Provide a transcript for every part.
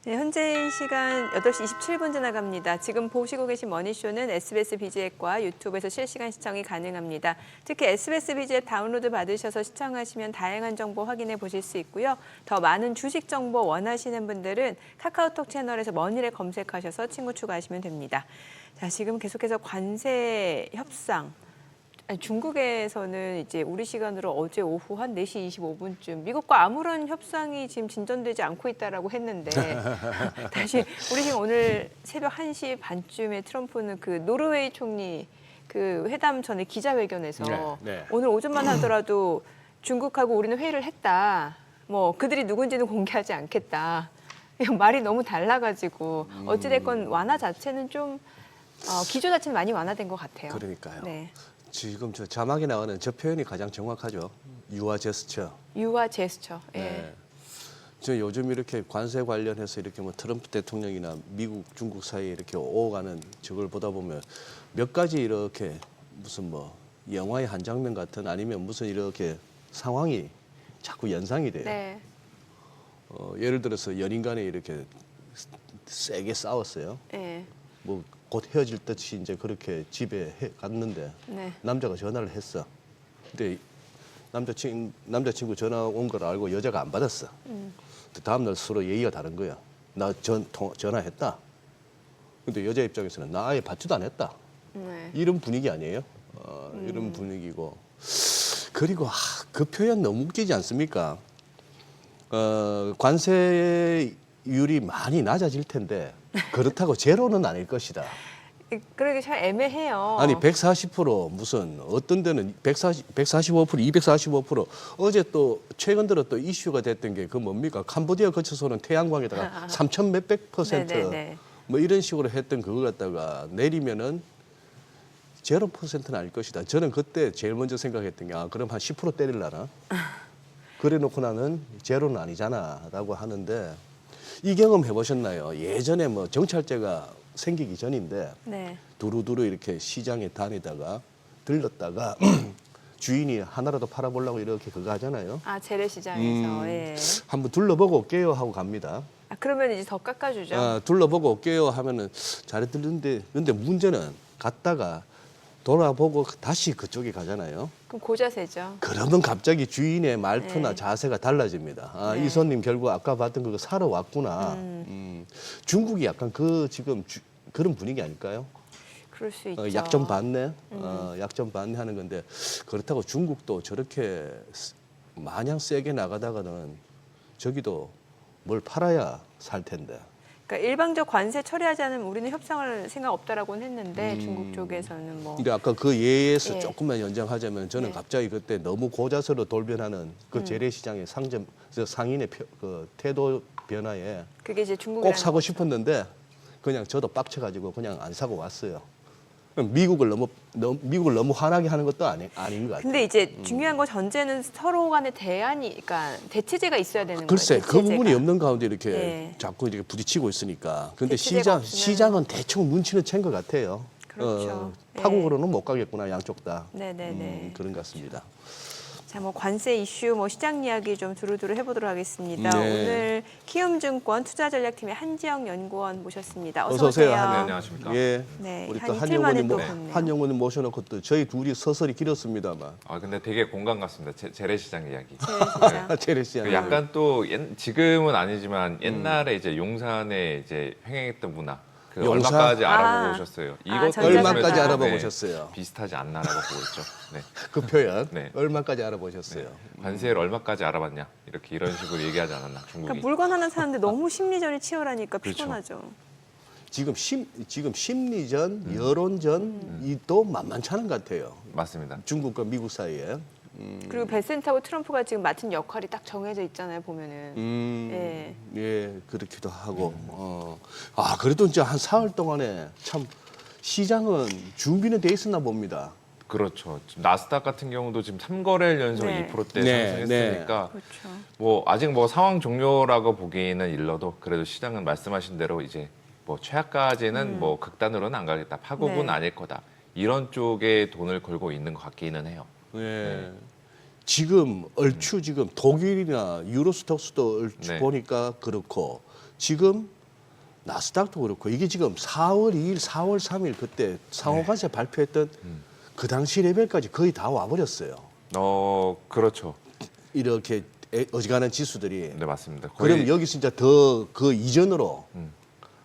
네, 현재 시간 8시 27분 지나갑니다. 지금 보시고 계신 머니쇼는 SBS BG앱과 유튜브에서 실시간 시청이 가능합니다. 특히 SBS BG앱 다운로드 받으셔서 시청하시면 다양한 정보 확인해 보실 수 있고요. 더 많은 주식 정보 원하시는 분들은 카카오톡 채널에서 머니를 검색하셔서 친구 추가하시면 됩니다. 자, 지금 계속해서 관세 협상. 중국에서는 이제 우리 시간으로 어제 오후 한 4시 25분쯤 미국과 아무런 협상이 지금 진전되지 않고 있다라고 했는데 다시 우리 시간 오늘 새벽 1시 반쯤에 트럼프는 그 노르웨이 총리 그 회담 전에 기자회견에서 오늘 오전만 하더라도 중국하고 우리는 회의를 했다. 뭐 그들이 누군지는 공개하지 않겠다. 말이 너무 달라가지고 어찌됐건 완화 자체는 좀 기조 자체는 많이 완화된 것 같아요. 그러니까요. 네. 지금 저 자막에 나오는 저 표현이 가장 정확하죠. 유화 제스처. 유화 제스처. 예. 네. 저 요즘 이렇게 관세 관련해서 이렇게 뭐 트럼프 대통령이나 미국, 중국 사이에 이렇게 오가는 저걸 보다 보면 몇 가지 이렇게 무슨 뭐 영화의 한 장면 같은 아니면 무슨 이렇게 상황이 자꾸 연상이 돼요. 네. 예를 들어서 연인 간에 이렇게 세게 싸웠어요. 네. 뭐 곧 헤어질 듯이 이제 그렇게 집에 갔는데 네. 남자가 전화를 했어. 근데 남자친구 전화 온 걸 알고 여자가 안 받았어. 다음날 서로 얘기가 다른 거야. 나 전화했다. 근데 여자 입장에서는 나 아예 받지도 않았다. 네. 이런 분위기 아니에요? 이런 분위기고. 그리고 그 표현 너무 웃기지 않습니까? 관세율이 많이 낮아질 텐데 그렇다고 제로는 아닐 것이다. 그러게 참 애매해요. 아니 140% 무슨 어떤 데는 145%, 245% 어제 또 최근 들어 또 이슈가 됐던 게 그 뭡니까? 캄보디아 거쳐서는 태양광에다가 3천 몇백 퍼센트 네네네. 뭐 이런 식으로 했던 그거 갖다가 내리면은 0%는 아닐 것이다. 저는 그때 제일 먼저 생각했던 게 그럼 한 10% 때릴라나? 그래 놓고 나는 제로는 아니잖아라고 하는데 이 경험 해보셨나요? 예전에 뭐 정찰제가 생기기 전인데 네. 두루두루 이렇게 시장에 다니다가 들렀다가 주인이 하나라도 팔아보려고 이렇게 그거 하잖아요. 재래시장에서. 예. 한번 둘러보고 올게요 하고 갑니다. 그러면 이제 더 깎아주죠. 둘러보고 올게요 하면은 잘 들는데 근데 문제는 갔다가 돌아보고 다시 그쪽에 가잖아요. 그럼 고자세죠. 그러면 갑자기 주인의 말투나 네. 자세가 달라집니다. 네. 이 손님 결국 아까 봤던 그거 사러 왔구나. 중국이 약간 그 지금 그런 분위기 아닐까요? 그럴 수 있죠. 약 좀 받네, 약 좀 받네 하는 건데 그렇다고 중국도 저렇게 마냥 세게 나가다가는 저기도 뭘 팔아야 살 텐데. 그러니까 일방적 관세 처리하지 않으면 우리는 협상할 생각 없다라고는 했는데 중국 쪽에서는 뭐. 근데 아까 그 예에서 예. 조금만 연장하자면 저는 네. 갑자기 그때 너무 고자세로 돌변하는 그 재래시장의 상인의 그 태도 변화에 그게 이제 중국이라는 꼭 사고 거죠. 싶었는데 그냥 저도 빡쳐가지고 그냥 안 사고 왔어요. 미국을 너무 화나게 하는 것도 아닌 것 같아요. 근데 이제 중요한 건 전제는 서로 간의 그러니까 대체제가 있어야 되는 글쎄 거예요. 그 부분이 없는 가운데 이렇게 네. 자꾸 이렇게 부딪히고 있으니까. 근데 대체제가 없으면- 시장은 대충 눈치는 챈 것 같아요. 그렇죠. 파국으로는 못 가겠구나 양쪽 다. 네네네. 그런 것 같습니다. 자, 뭐 관세 이슈, 뭐 시장 이야기 좀 두루두루 해보도록 하겠습니다. 네. 오늘 키움증권 투자전략팀의 한지영 연구원 모셨습니다. 어서 어서 오세요. 오세요. 네, 안녕하십니까. 예. 네, 우리 한 또 이틀 만에 또 한영원님 뵙네요. 한영원님 모셔놓고 또 저희 둘이 서설이 길었습니다만. 근데 되게 공감 같습니다. 재래시장 이야기. 재래시장. 재래시장. 약간 또 지금은 아니지만 옛날에 이제 용산에 이제 횡행했던 문화. 그 용산? 얼마까지 아. 알아보고 오셨어요. 이것도 전자상가. 얼마까지 네, 알아보고 오셨어요? 비슷하지 않나라고 보고 있죠. 네. 그 표현 네. 얼마까지 알아보셨어요? 관세를 얼마까지 알아봤냐 이렇게 이런 식으로 얘기하지 않았나 중국이. 그러니까 물건 하나 사는데 너무 심리전이 치열하니까 그렇죠. 피곤하죠. 지금 심리전, 여론전이 또 만만치 않은 것 같아요. 맞습니다. 중국과 미국 사이에. 그리고 베센트하고 트럼프가 지금 맡은 역할이 딱 정해져 있잖아요, 보면은. 예. 예, 그렇기도 하고. 그래도 이제 한 사흘 동안에 참 시장은 준비는 돼 있었나 봅니다. 그렇죠. 지금 나스닥 같은 경우도 지금 3거래일 연속 네. 2%대 네, 상승했으니까 그렇죠. 뭐 아직 뭐 상황 종료라고 보기에는 일러도 그래도 시장은 말씀하신 대로 이제 뭐 최악까지는 뭐 극단으로는 안 가겠다. 파국은 네. 아닐 거다. 이런 쪽에 돈을 걸고 있는 것 같기는 해요. 예. 지금 얼추 지금 독일이나 유로스톡스도 얼추 네. 보니까 그렇고 지금 나스닥도 그렇고 이게 지금 4월 2일, 4월 3일 그때 상호관세 발표했던 그 당시 레벨까지 거의 다 와버렸어요. 그렇죠. 이렇게 어지간한 지수들이. 네, 맞습니다. 그럼 여기 진짜 더 그 이전으로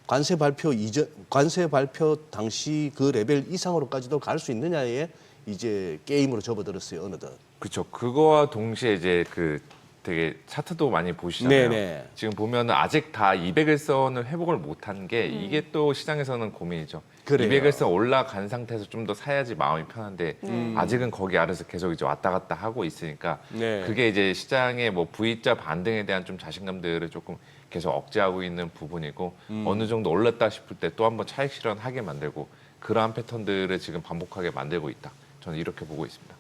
관세 발표 당시 그 레벨 이상으로까지도 갈 수 있느냐에 이제 게임으로 접어들었어요 어느덧. 그렇죠. 그거와 동시에 이제 그 되게 차트도 많이 보시잖아요. 네네. 지금 보면은 아직 다 200일선을 회복을 못한 게 이게 또 시장에서는 고민이죠. 그래요. 200일선 올라간 상태에서 좀 더 사야지 마음이 편한데 아직은 거기 아래서 계속 이제 왔다 갔다 하고 있으니까 네. 그게 이제 시장의 뭐 V자 반등에 대한 좀 자신감들을 조금 계속 억제하고 있는 부분이고 어느 정도 올랐다 싶을 때 또 한번 차익 실현하게 만들고 그러한 패턴들을 지금 반복하게 만들고 있다. 저는 이렇게 보고 있습니다.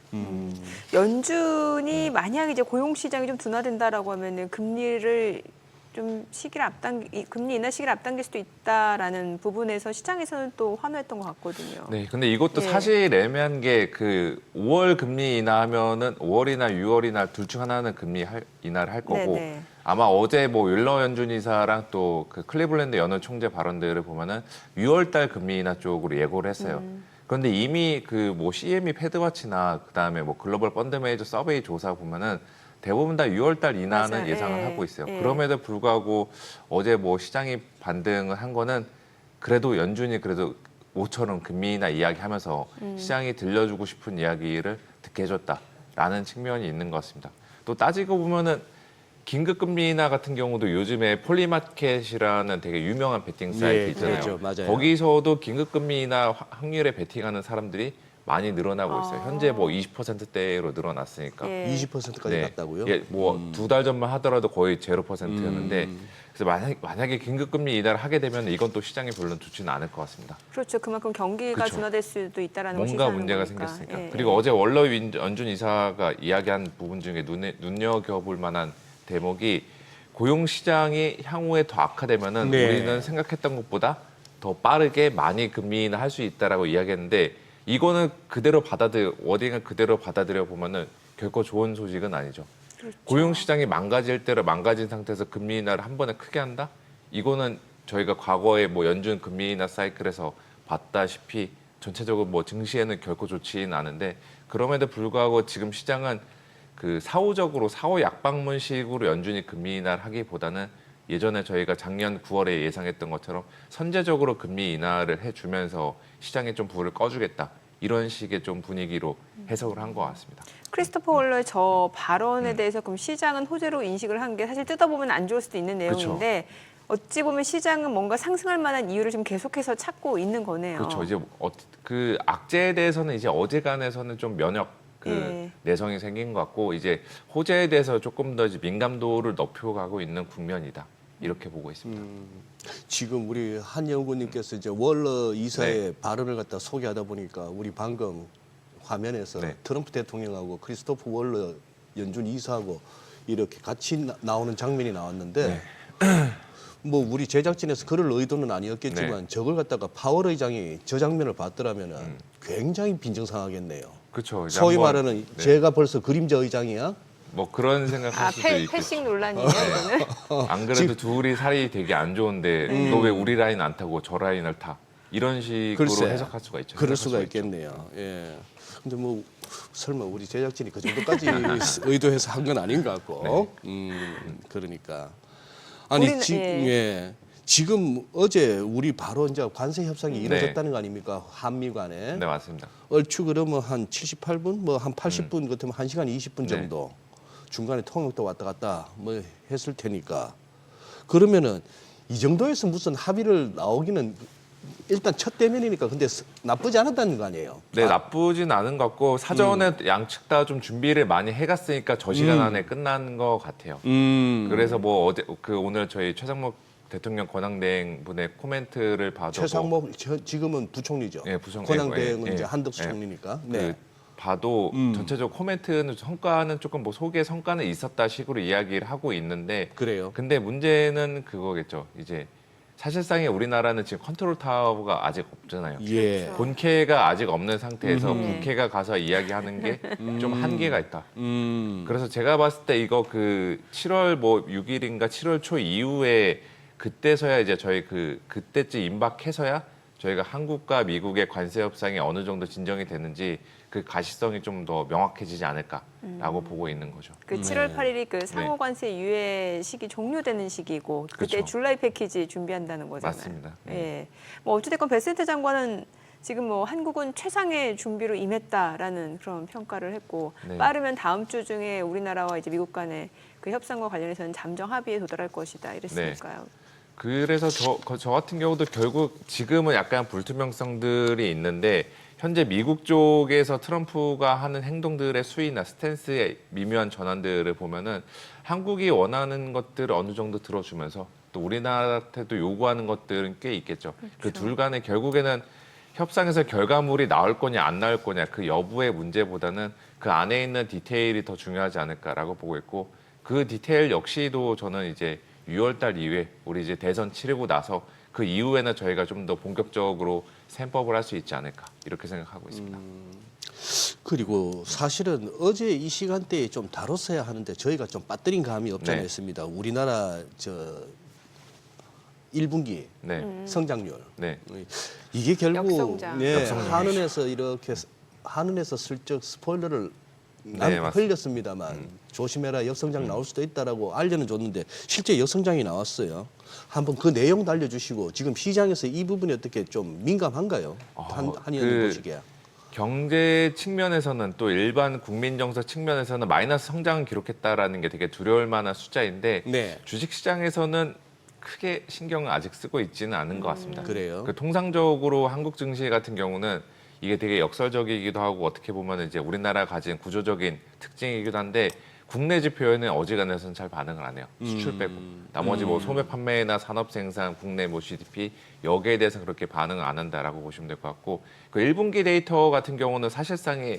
연준이 만약 이제 고용 시장이 좀 둔화된다라고 하면은 금리 인하 시기를 앞당길 수도 있다라는 부분에서 시장에서는 또 환호했던 것 같거든요. 네, 근데 이것도 예. 사실 애매한 게 그 5월 금리 인하하면은 5월이나 6월이나 둘 중 하나는 인하를 할 거고 네네. 아마 어제 뭐 윌러 연준 이사랑 또 그 클리블랜드 연은 총재 발언들을 보면은 6월달 금리 인하 쪽으로 예고를 했어요. 그런데 이미 그 뭐 CME 패드와치나 그다음에 뭐 글로벌 펀드 매니저 서베이 조사 보면은 대부분 다 6월달 인하는 맞아요. 예상을 예. 하고 있어요. 예. 그럼에도 불구하고 어제 뭐 시장이 반등을 한 거는 그래도 연준이 그래도 모처럼 금리 인하 이야기하면서 시장이 들려주고 싶은 이야기를 듣게 해줬다라는 측면이 있는 것 같습니다. 또 따지고 보면은 긴급 금리 인하 같은 경우도 요즘에 폴리마켓이라는 되게 유명한 베팅 사이트 네, 있잖아요. 그렇죠. 맞아요. 거기서도 긴급 금리 인하 확률에 베팅하는 사람들이 많이 늘어나고 있어요. 현재 뭐 20%대로 늘어났으니까. 예. 20%까지 갔다고요? 예, 뭐 두 달 전만 하더라도 거의 0%였는데 그래서 만약에 긴급금리 인하를 하게 되면 이건 또 시장이 별로 좋지는 않을 것 같습니다. 그렇죠. 그만큼 경기가 그렇죠. 둔화될 수도 있다라는 걸 뭔가 시사하는 문제가 거니까. 생겼으니까. 예, 그리고 예. 어제 월러 연준 이사가 이야기한 부분 중에 눈여겨볼 만한 대목이 고용 시장이 향후에 더 악화되면은 네. 우리는 생각했던 것보다 더 빠르게 많이 금리 인하할 수 있다라고 이야기했는데 이거는 워딩을 그대로 받아들여 보면은 결코 좋은 소식은 아니죠. 그렇죠. 고용 시장이 망가질 대로 망가진 상태에서 금리 인하를 한 번에 크게 한다? 이거는 저희가 과거에 뭐 연준 금리 인하 사이클에서 봤다시피 전체적으로 뭐 증시에는 결코 좋지는 않은데 그럼에도 불구하고 지금 시장은 그 사후 약방문식으로 연준이 금리 인하를 하기보다는 예전에 저희가 작년 9월에 예상했던 것처럼 선제적으로 금리 인하를 해주면서 시장에 좀 불을 꺼주겠다. 이런 식의 좀 분위기로 해석을 한 것 같습니다. 크리스토퍼 월러의 저 발언에 대해서 그럼 시장은 호재로 인식을 한 게 사실 뜯어보면 안 좋을 수도 있는 내용인데 어찌 보면 시장은 뭔가 상승할 만한 이유를 좀 계속해서 찾고 있는 거네요. 그렇죠. 이제 그 악재에 대해서는 이제 어지간해서는 좀 면역 예. 내성이 생긴 것 같고 이제 호재에 대해서 조금 더 이제 민감도를 높여가고 있는 국면이다. 이렇게 보고 있습니다. 지금 우리 한 연구님께서 이제 월러 이사의 발언을 갖다 소개하다 보니까 우리 방금 화면에서 네. 트럼프 대통령하고 크리스토프 월러 연준 이사하고 이렇게 같이 나오는 장면이 나왔는데 뭐 우리 제작진에서 그럴 의도는 아니었겠지만 저걸 갖다가 파월 의장이 저 장면을 봤더라면은 굉장히 빈정상하겠네요. 그렇죠. 이제 소위 한번, 말하는 제가 벌써 그림자 의장이야? 뭐 그런 생각할 수도 있고. 패싱 논란이에요, 이거는. 안 그래도 둘이 살이 되게 안 좋은데 너 왜 우리 라인 안 타고 저 라인을 타? 이런 식으로 글쎄, 해석할 수가 있죠. 그럴 해석할 수가 있죠. 있겠네요. 예. 근데 뭐 설마 우리 제작진이 그 정도까지 의도해서 한 건 아닌 것 같고. 그러니까 아니 우리는, 지금 어제 우리 바로 이제 관세 협상이 이루어졌다는 거 아닙니까? 한미 간에. 네, 맞습니다. 얼추 그러면 한 78분, 뭐 한 80분 같으면 1시간 20분 네. 정도. 중간에 통역도 왔다 갔다 뭐 했을 테니까. 그러면은 이 정도에서 무슨 합의를 나오기는 일단 첫 대면이니까 근데 나쁘지 않았다는 거 아니에요? 네, 나쁘진 않은 것 같고 사전에 양측 다 좀 준비를 많이 해갔으니까 저 시간 안에 끝난 것 같아요. 그래서 뭐 어제 오늘 저희 최상목 대통령 권한대행 분의 코멘트를 봐도 최상목 지금은 부총리죠. 예, 부총리. 권한대행은 예, 이제 예. 한덕수 예. 총리니까. 그 네. 봐도 전체적 코멘트는 성과는 조금 뭐 소개 성과는 있었다 식으로 이야기를 하고 있는데 그래요. 근데 문제는 그거겠죠. 이제 사실상에 우리나라는 지금 컨트롤 타워가 아직 없잖아요. 예. 그렇죠. 본캐가 아직 없는 상태에서 음. 부캐가 가서 이야기하는 게 좀 한계가 있다. 음. 그래서 제가 봤을 때 이거 그 7월 뭐 6일인가 7월 초 이후에 그때서야 이제 저희 그때쯤 임박해서야 저희가 한국과 미국의 관세 협상이 어느 정도 진정이 되는지 그 가시성이 좀 더 명확해지지 않을까라고 보고 있는 거죠. 그 7월 8일이 그 상호 관세 유예 시기 종료되는 시기고 그때 그쵸. 줄라이 패키지 준비한다는 거잖아요. 맞습니다. 예. 뭐 어찌됐건 베센트 장관은 지금 뭐 한국은 최상의 준비로 임했다라는 그런 평가를 했고 네. 빠르면 다음 주 중에 우리나라와 이제 미국 간의 그 협상과 관련해서는 잠정 합의에 도달할 것이다 이랬으니까요. 그래서 저 같은 경우도 결국 지금은 약간 불투명성들이 있는데 현재 미국 쪽에서 트럼프가 하는 행동들의 수위나 스탠스의 미묘한 전환들을 보면은 한국이 원하는 것들을 어느 정도 들어주면서 또 우리나라한테도 요구하는 것들은 꽤 있겠죠. 그 둘 간에 결국에는 협상에서 결과물이 나올 거냐 안 나올 거냐 그 여부의 문제보다는 그 안에 있는 디테일이 더 중요하지 않을까라고 보고 있고 그 디테일 역시도 저는 이제 6월달 이후에 우리 이제 대선 치르고 나서 그 이후에는 저희가 좀 더 본격적으로 셈법을 할 수 있지 않을까 이렇게 생각하고 있습니다. 그리고 사실은 어제 이 시간대에 좀 다뤘어야 하는데 저희가 좀 빠뜨린 감이 없지 않아 네. 있습니다. 우리나라 1분기 네, 성장률. 네, 이게 결국 역성장. 네, 역성장이죠. 한은에서 이렇게 한은에서 슬쩍 스포일러를 네, 맞습니다. 흘렸습니다만 조심해라 역성장 나올 수도 있다라고 알려는 줬는데 실제 역성장이 나왔어요. 한번 그 내용도 알려주시고 지금 시장에서 이 부분이 어떻게 좀 민감한가요? 한 의원님 보시기에. 경제 측면에서는 또 일반 국민 정서 측면에서는 마이너스 성장을 기록했다라는 게 되게 두려울 만한 숫자인데 네. 주식 시장에서는 크게 신경을 아직 쓰고 있지는 않은 것 같습니다. 그래요. 그 통상적으로 한국 증시 같은 경우는 이게 되게 역설적이기도 하고 어떻게 보면 이제 우리나라가 가진 구조적인 특징이기도 한데 국내 지표에는 어지간해서는 잘 반응을 안 해요. 수출 빼고 나머지 뭐 소매 판매나 산업 생산, 국내 뭐 GDP 여기에 대해서 그렇게 반응을 안 한다라고 보시면 될 것 같고 그 1분기 데이터 같은 경우는 사실상에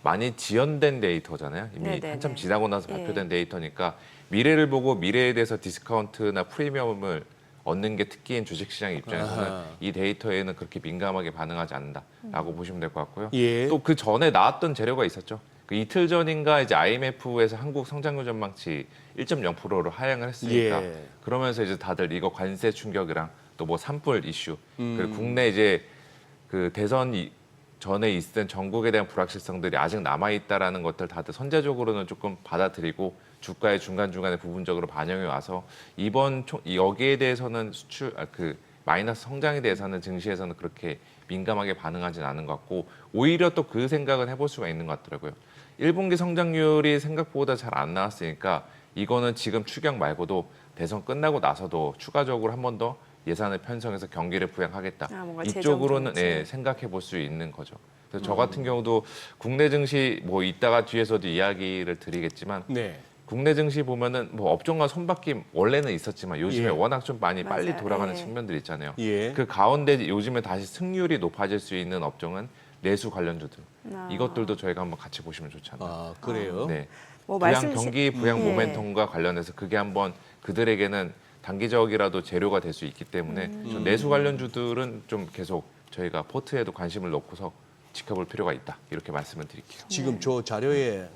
많이 지연된 데이터잖아요. 이미 네네네. 한참 지나고 나서 발표된 예. 데이터니까 미래를 보고 미래에 대해서 디스카운트나 프리미엄을 얻는 게 특기인 주식시장 입장에서는 아하. 이 데이터에는 그렇게 민감하게 반응하지 않는다라고 보시면 될 것 같고요. 예. 또 그 전에 나왔던 재료가 있었죠. 그 이틀 전인가 이제 IMF에서 한국 성장률 전망치 1.0%로 하향을 했으니까 예. 그러면서 이제 다들 이거 관세 충격이랑 또 뭐 산불 이슈 그리고 국내 이제 그 대선 전에 있었던 전국에 대한 불확실성들이 아직 남아 있다라는 것들 다들 선제적으로는 조금 받아들이고 주가의 중간중간에 부분적으로 반영이 와서 이번 여기에 대해서는 그 마이너스 성장에 대해서는 증시에서는 그렇게 민감하게 반응하지는 않은 것 같고 오히려 또 그 생각은 해볼 수가 있는 것 같더라고요. 1분기 성장률이 생각보다 잘 안 나왔으니까 이거는 지금 추경 말고도 대선 끝나고 나서도 추가적으로 한 번 더 예산을 편성해서 경기를 부양하겠다. 뭔가 이쪽으로는 재정 정책. 생각해 볼 수 있는 거죠. 그래서 저 같은 경우도 국내 증시 뭐 이따가 뒤에서도 이야기를 드리겠지만 네. 국내 증시 보면은 뭐 업종과 손바뀜 원래는 있었지만 요즘에 예. 워낙 좀 많이 빨리 맞아요. 돌아가는 예. 측면들이 있잖아요. 예. 그 가운데 요즘에 다시 승률이 높아질 수 있는 업종은 내수 관련주들. 이것들도 저희가 한번 같이 보시면 좋지 않나. 아, 그래요? 네. 뭐 부양 말씀 경기 부양 예. 모멘텀과 관련해서 그게 한번 그들에게는 단기적이라도 재료가 될 수 있기 때문에 좀 내수 관련주들은 좀 계속 저희가 포트에도 관심을 놓고서 지켜볼 필요가 있다. 이렇게 말씀을 드릴게요. 지금 저 자료에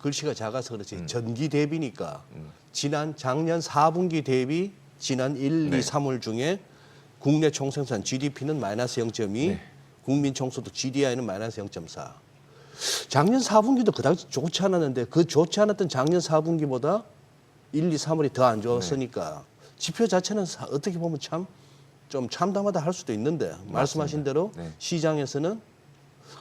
글씨가 작아서 그렇지 전기 대비니까 작년 4분기 대비 지난 1, 네. 2, 3월 중에 국내 총생산 GDP는 마이너스 0.2, 네. 국민 총소득 GDI는 마이너스 0.4. 작년 4분기도 그다지 좋지 않았는데 그 좋지 않았던 작년 4분기보다 1, 2, 3월이 더 안 좋았으니까 지표 자체는 어떻게 보면 좀 참담하다 할 수도 있는데 말씀하신 대로 네. 시장에서는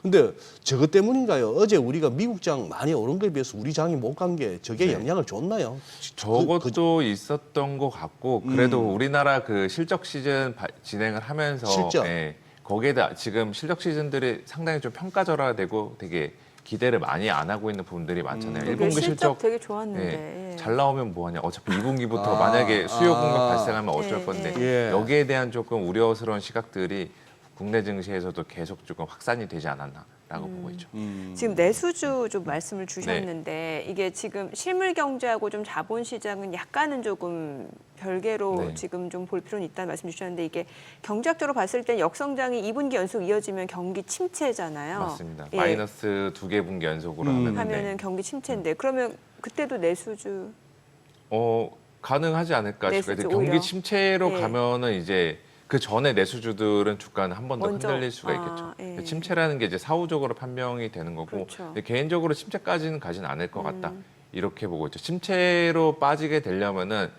근데 저것 때문인가요? 어제 우리가 미국 장 많이 오른 거에 비해서 우리 장이 못 간 게 저게 네. 영향을 줬나요? 저것도 있었던 것 같고 그래도 우리나라 그 실적 시즌 진행을 하면서 실적. 거기에다 지금 실적 시즌들이 상당히 좀 평가절하되고 되게 기대를 많이 안 하고 있는 부분들이 많잖아요. 그게 1분기 실적 되게 좋았는데. 예. 잘 나오면 뭐하냐. 어차피 2분기부터 만약에 수요 공급 발생하면 어쩔 예, 건데 예. 여기에 대한 조금 우려스러운 시각들이 국내 증시에서도 계속 조금 확산이 되지 않았나 보고 있죠. 지금 내수주 좀 말씀을 주셨는데 이게 지금 실물 경제하고 좀 자본 시장은 약간은 조금 별개로 네. 지금 좀 볼 필요는 있다는 말씀 주셨는데 이게 경제학적으로 봤을 때 역성장이 2분기 연속 이어지면 경기 침체잖아요. 맞습니다. 예. 마이너스 2개 분기 연속으로 하면은 경기 침체인데 그러면 그때도 내수주 가능하지 않을까 싶어요. 내수주 경기 오히려. 침체로 예. 가면은 이제 그 전에 내수주들은 주가는 한 번 더 먼저, 흔들릴 수가 있겠죠. 예. 침체라는 게 이제 사후적으로 판명이 되는 거고 그렇죠. 근데 개인적으로 침체까지는 가지는 않을 것 같다. 이렇게 보고 있죠. 침체로 빠지게 되려면은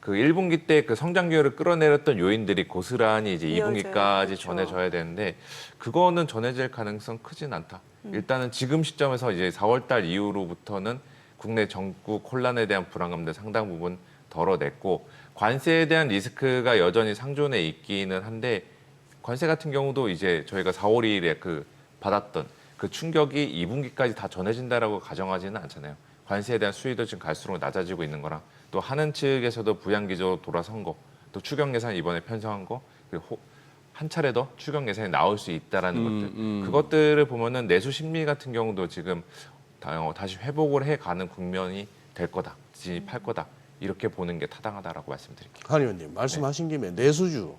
그 1분기 때 그 성장 기여를 끌어내렸던 요인들이 고스란히 이제 이어져야 2분기까지 그렇죠. 전해져야 되는데 그거는 전해질 가능성 크진 않다. 일단은 지금 시점에서 이제 4월달 이후로부터는 국내 전국 혼란에 대한 불안감들 상당 부분 덜어냈고 관세에 대한 리스크가 여전히 상존해 있기는 한데 관세 같은 경우도 이제 저희가 4월 2일에 그 받았던 그 충격이 2분기까지 다 전해진다라고 가정하지는 않잖아요. 관세에 대한 수위도 지금 갈수록 낮아지고 있는 거랑 또 하는 측에서도 부양기조 돌아선 거, 또 추경 예산 이번에 편성한 거, 그리고 한 차례 더 추경 예산이 나올 수 있다라는 것들, 그것들을 보면은 내수 심리 같은 경우도 지금 다시 회복을 해가는 국면이 될 거다, 진입할 거다 이렇게 보는 게 타당하다라고 말씀드릴게요. 한 의원님 말씀하신 김에 내수주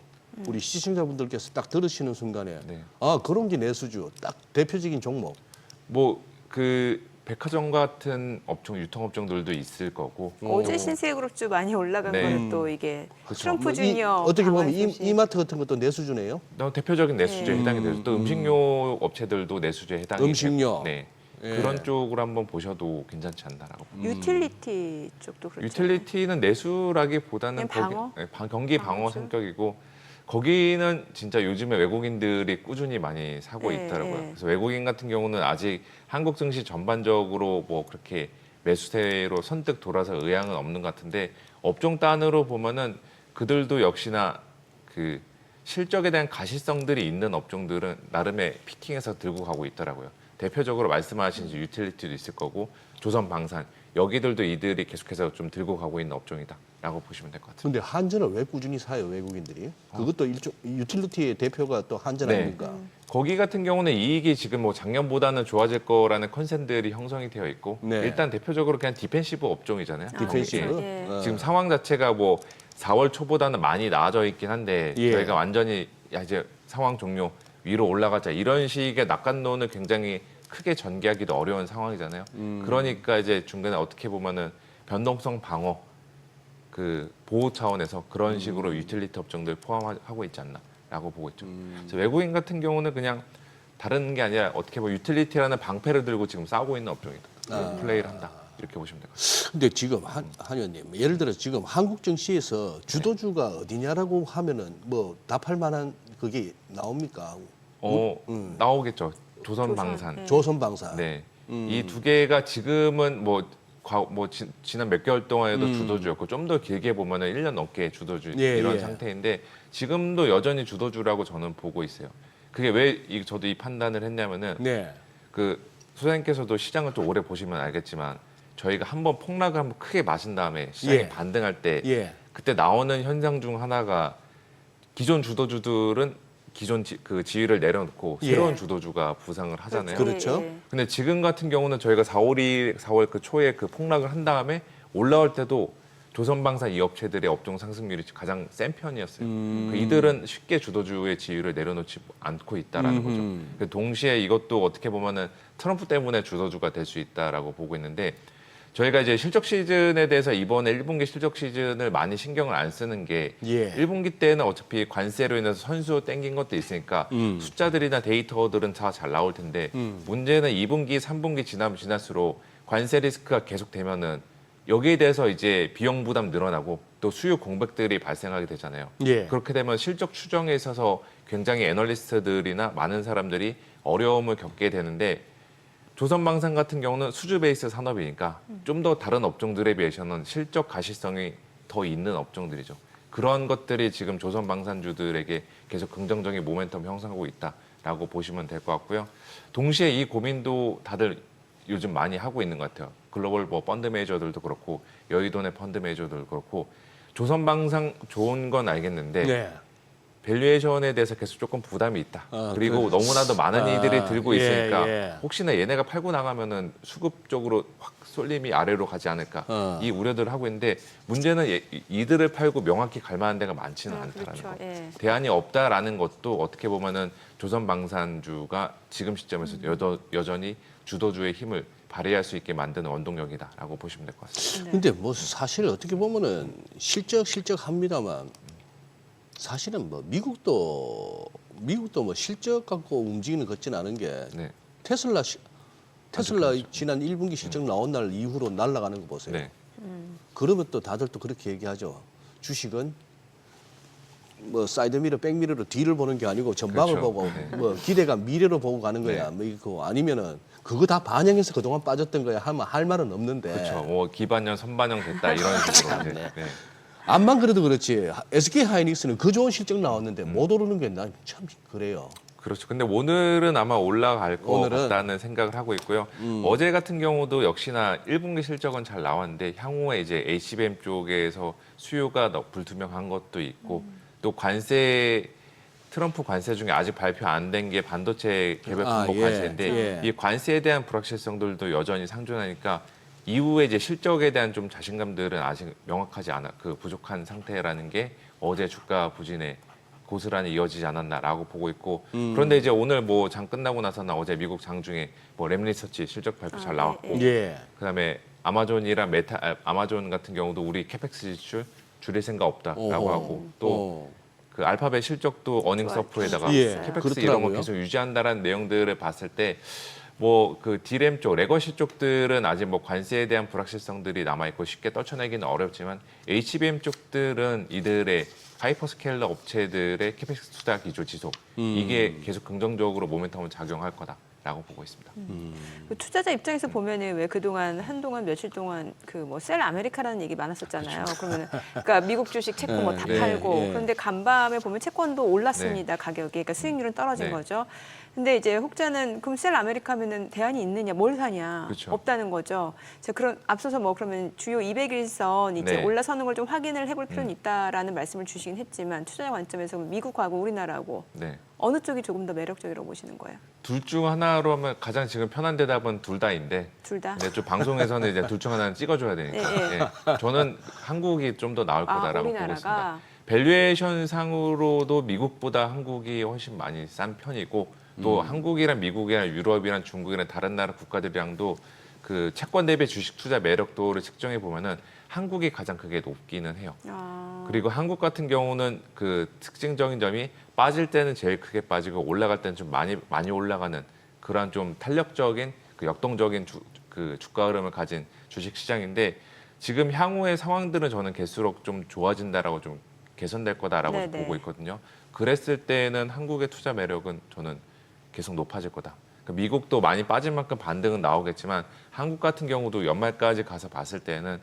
우리 시청자분들께서 딱 들으시는 순간에 네. 아 그런 게 내수주 딱 대표적인 종목. 뭐 그 백화점 같은 업종, 유통업종들도 있을 거고. 어제 신세그룹주 많이 올라간 네. 거는 또 이게 그렇죠. 트럼프 뭐 주니어 어떻게 보면 방한 소식. 이마트 같은 것도 내수주네요. 대표적인 내수주에 해당이 되죠. 또 음식료 업체들도 내수주에 해당이 음식료. 되고. 네. 예. 그런 쪽으로 한번 보셔도 괜찮지 않나라고 봅니다. 유틸리티 쪽도 그렇죠. 유틸리티는 내수라기보다는 그냥 방어? 경기 방어 방어죠. 성격이고 거기는 진짜 요즘에 외국인들이 꾸준히 많이 사고 예, 있더라고요. 예. 그래서 외국인 같은 경우는 아직 한국 증시 전반적으로 뭐 그렇게 매수세로 선뜻 돌아서 의향은 없는 것 같은데 업종 단으로 보면은 그들도 역시나 그 실적에 대한 가시성들이 있는 업종들은 나름의 피킹해서 들고 가고 있더라고요. 대표적으로 말씀하신 이제 유틸리티도 있을 거고 조선방산 여기들도 이들이 계속해서 좀 들고 가고 있는 업종이다라고 보시면 될 것 같아요. 근데 한전을 왜 꾸준히 사요 외국인들이? 그것도 일종 유틸리티의 대표가 또 한전 네. 아닙니까? 거기 같은 경우는 이익이 지금 뭐 작년보다는 좋아질 거라는 컨센들이 형성이 되어 있고 네. 일단 대표적으로 그냥 디펜시브 업종이잖아요. 디펜시브. 그렇죠. 예. 지금 상황 자체가 뭐 4월 초보다는 많이 나아져 있긴 한데 예. 저희가 완전히 야 이제 상황 종료 위로 올라가자 이런 식의 낙관론을 굉장히 크게 전개하기도 어려운 상황이잖아요. 그러니까 이제 중간에 어떻게 보면은 변동성 방어 그 보호 차원에서 그런 식으로 유틸리티 업종들 포함하고 있지 않나라고 보고 있죠. 그래서 외국인 같은 경우는 그냥 다른 게 아니라 어떻게 보면 유틸리티라는 방패를 들고 지금 싸우고 있는 업종이다. 플레이를 한다. 이렇게 보시면 될 것 같아요. 근데 지금 한 의원님 예를 들어 지금 한국 증시에서 주도주가 어디냐라고 하면은 뭐 답할 만한 그게 나옵니까? 나오겠죠. 조선방산. 조선, 조선방산. 네. 이 두 개가 지금은 지난 몇 개월 동안에도 주도주였고 좀 더 길게 보면은 1년 넘게 주도주 예, 이런 예. 상태인데 지금도 여전히 주도주라고 저는 보고 있어요. 그게 왜 저도 이 판단을 했냐면은 네. 그 소장님께서도 시장을 좀 오래 보시면 알겠지만 저희가 한번 폭락을 한번 크게 마신 다음에 시장이 예. 반등할 때 예. 그때 나오는 현상 중 하나가 기존 주도주들은 기존 그 지위를 내려놓고 예. 새로운 주도주가 부상을 하잖아요. 그렇죠. 예. 근데 지금 같은 경우는 저희가 4월 그 초에 그 폭락을 한 다음에 올라올 때도 조선방산 이 업체들의 업종 상승률이 가장 센 편이었어요. 그 이들은 쉽게 주도주의 지위를 내려놓지 않고 있다라는 거죠. 그 동시에 이것도 어떻게 보면은 트럼프 때문에 주도주가 될 수 있다라고 보고 있는데 저희가 이제 실적 시즌에 대해서 이번에 1분기 실적 시즌을 많이 신경을 안 쓰는 게 예. 1분기 때는 어차피 관세로 인해서 선수 땡긴 것도 있으니까 숫자들이나 데이터들은 다 잘 나올 텐데 문제는 2분기, 3분기 지날수록 관세 리스크가 계속되면은 여기에 대해서 이제 비용 부담 늘어나고 또 수요 공백들이 발생하게 되잖아요. 예. 그렇게 되면 실적 추정에 있어서 굉장히 애널리스트들이나 많은 사람들이 어려움을 겪게 되는데 조선방산 같은 경우는 수주 베이스 산업이니까 좀 더 다른 업종들에 비해서는 실적 가시성이 더 있는 업종들이죠. 그런 것들이 지금 조선방산주들에게 계속 긍정적인 모멘텀 형성하고 있다라고 보시면 될 것 같고요. 동시에 이 고민도 다들 요즘 많이 하고 있는 것 같아요. 글로벌 뭐 펀드 매니저들도 그렇고 여의도 내 펀드 매니저들도 그렇고 조선방산 좋은 건 알겠는데 네. 밸류에이션에 대해서 계속 조금 부담이 있다. 그리고 너무나도 많은 이들이 들고 있으니까 혹시나 얘네가 팔고 나가면은 수급 쪽으로 확 쏠림이 아래로 가지 않을까 이 우려들을 하고 있는데 문제는 이들을 팔고 명확히 갈 만한 데가 많지는 않다라는 그렇죠. 거. 예. 대안이 없다라는 것도 어떻게 보면은 조선방산주가 지금 시점에서 여전히 주도주의 힘을 발휘할 수 있게 만드는 원동력이다라고 보시면 될 것 같습니다. 네. 근데 뭐 사실 어떻게 보면은 실적 합니다만 사실은 뭐 미국도 뭐 실적 갖고 움직이는 것 같지는 않은 게 네. 테슬라 지난 1분기 실적 나온 날 이후로 날아가는 거 보세요. 네. 그러면 또 다들 또 그렇게 얘기하죠. 주식은 뭐 사이드미러, 백미러로 뒤를 보는 게 아니고 전방을 그렇죠. 보고 네. 뭐 기대감 미래로 보고 가는 거야. 네. 뭐 이거 아니면은 그거 다 반영해서 그동안 빠졌던 거야 하면 할 말은 없는데. 그렇죠. 뭐 기반형, 선반영 됐다 이런 식으로. 이제. 네. 암만 그래도 그렇지. SK 하이닉스는 그 좋은 실적 나왔는데 못 오르는 게 난 참 그래요. 그렇죠. 근데 오늘은 아마 올라갈 것 오늘은? 같다는 생각을 하고 있고요. 어제 같은 경우도 역시나 1분기 실적은 잘 나왔는데 향후에 이제 HBM 쪽에서 수요가 불투명한 것도 있고 또 트럼프 관세 중에 아직 발표 안 된 게 반도체 개별 품목 예. 관세인데 예. 이 관세에 대한 불확실성들도 여전히 상존하니까 이후에 이제 실적에 대한 좀 자신감들은 아직 명확하지 않아 부족한 상태라는 게 어제 주가 부진에 고스란히 이어지지 않았나라고 보고 있고 그런데 이제 오늘 뭐 장 끝나고 나서나 어제 미국 장 중에 뭐 램리서치 실적 발표 잘 나왔고 예. 그다음에 아마존이랑 아마존 같은 경우도 우리 캐펙스 지출 줄일 생각 없다라고 어허. 하고 또 그 알파벳 실적도 어닝 서프에다가 예, 캐펙스 이런 거 그렇더라고요. 계속 유지한다라는 내용들을 봤을 때 뭐 그 디램 쪽, 레거시 쪽들은 아직 뭐 관세에 대한 불확실성들이 남아 있고 쉽게 떨쳐내기는 어렵지만 HBM 쪽들은 이들의 하이퍼스케일러 업체들의 캐펙스 투자 기조 지속 이게 계속 긍정적으로 모멘텀을 작용할 거다라고 보고 있습니다. 그 투자자 입장에서 보면은 왜 그동안 한동안 며칠 동안 그 뭐 셀 아메리카라는 얘기 많았었잖아요. 그러면은 그러니까 미국 주식 채권 뭐 다 네, 팔고 예. 그런데 간밤에 보면 채권도 올랐습니다. 가격이 그러니까 수익률은 떨어진 네. 거죠. 근데 이제 혹자는 그럼 셀 아메리카면은 대안이 있느냐, 뭘 사냐, 그렇죠. 없다는 거죠. 자, 그런 앞서서 뭐 그러면 주요 200일선 이제 네. 올라서는 걸 좀 확인을 해볼 필요는 있다라는 말씀을 주시긴 했지만 투자자 관점에서 미국하고 우리나라하고 네. 어느 쪽이 조금 더 매력적이라고 보시는 거예요? 둘 중 하나로 하면 가장 지금 편한 대답은 둘 다인데 둘 다? 근데 좀 방송에서는 이제 둘 중 하나는 찍어줘야 되니까 예. 저는 한국이 좀 더 나을 거다라고 보고 있습니다. 우리나라가 밸류에이션 상으로도 미국보다 한국이 훨씬 많이 싼 편이고 또 한국이랑 미국이랑 유럽이랑 중국이랑 다른 나라 국가들이랑도 그 채권 대비 주식 투자 매력도를 측정해 보면은 한국이 가장 크게 높기는 해요. 그리고 한국 같은 경우는 그 특징적인 점이 빠질 때는 제일 크게 빠지고 올라갈 때는 좀 많이 올라가는 그런 좀 탄력적인 그 역동적인 주가 흐름을 가진 주식 시장인데 지금 향후의 상황들은 저는 갈수록 좀 좋아진다라고 좀 개선될 거다라고 네네. 보고 있거든요. 그랬을 때는 한국의 투자 매력은 저는 계속 높아질 거다. 그러니까 미국도 많이 빠진 만큼 반등은 나오겠지만 한국 같은 경우도 연말까지 가서 봤을 때는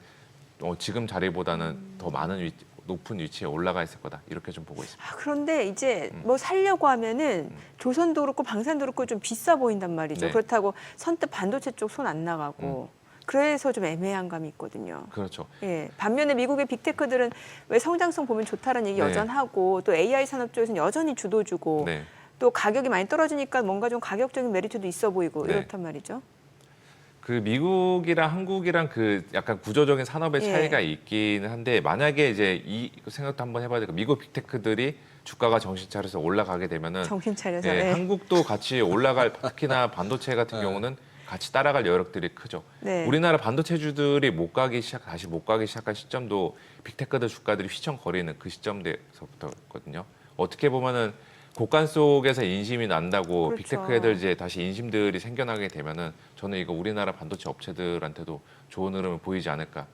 지금 자리보다는 더 많은 높은 위치에 올라가 있을 거다. 이렇게 좀 보고 있습니다. 그런데 이제 뭐 살려고 하면은 조선도 그렇고 방산도 그렇고 좀 비싸 보인단 말이죠. 네. 그렇다고 선뜻 반도체 쪽 손 안 나가고 그래서 좀 애매한 감이 있거든요. 그렇죠. 예. 반면에 미국의 빅테크들은 왜 성장성 보면 좋다는 얘기 네. 여전하고 또 AI 산업 쪽에서는 여전히 주도주고 네. 또 가격이 많이 떨어지니까 뭔가 좀 가격적인 메리트도 있어 보이고 네. 이렇단 말이죠. 그 미국이랑 한국이랑 그 약간 구조적인 산업의 예. 차이가 있기는 한데 만약에 이제 이 생각도 한번 해봐야 돼요. 미국 빅테크들이 주가가 정신 차려서 올라가게 되면은 정신 차려서. 예, 예. 한국도 같이 올라갈 특히나 반도체 같은 경우는 같이 따라갈 여력들이 크죠. 네. 우리나라 반도체주들이 다시 못 가기 시작한 시점도 빅테크들 주가들이 휘청거리는 그 시점에서부터거든요. 어떻게 보면은 곡간 속에서 인심이 난다고 그렇죠. 빅테크 애들 이제 다시 인심들이 생겨나게 되면은 저는 이거 우리나라 반도체 업체들한테도 좋은 흐름을 보이지 않을까라고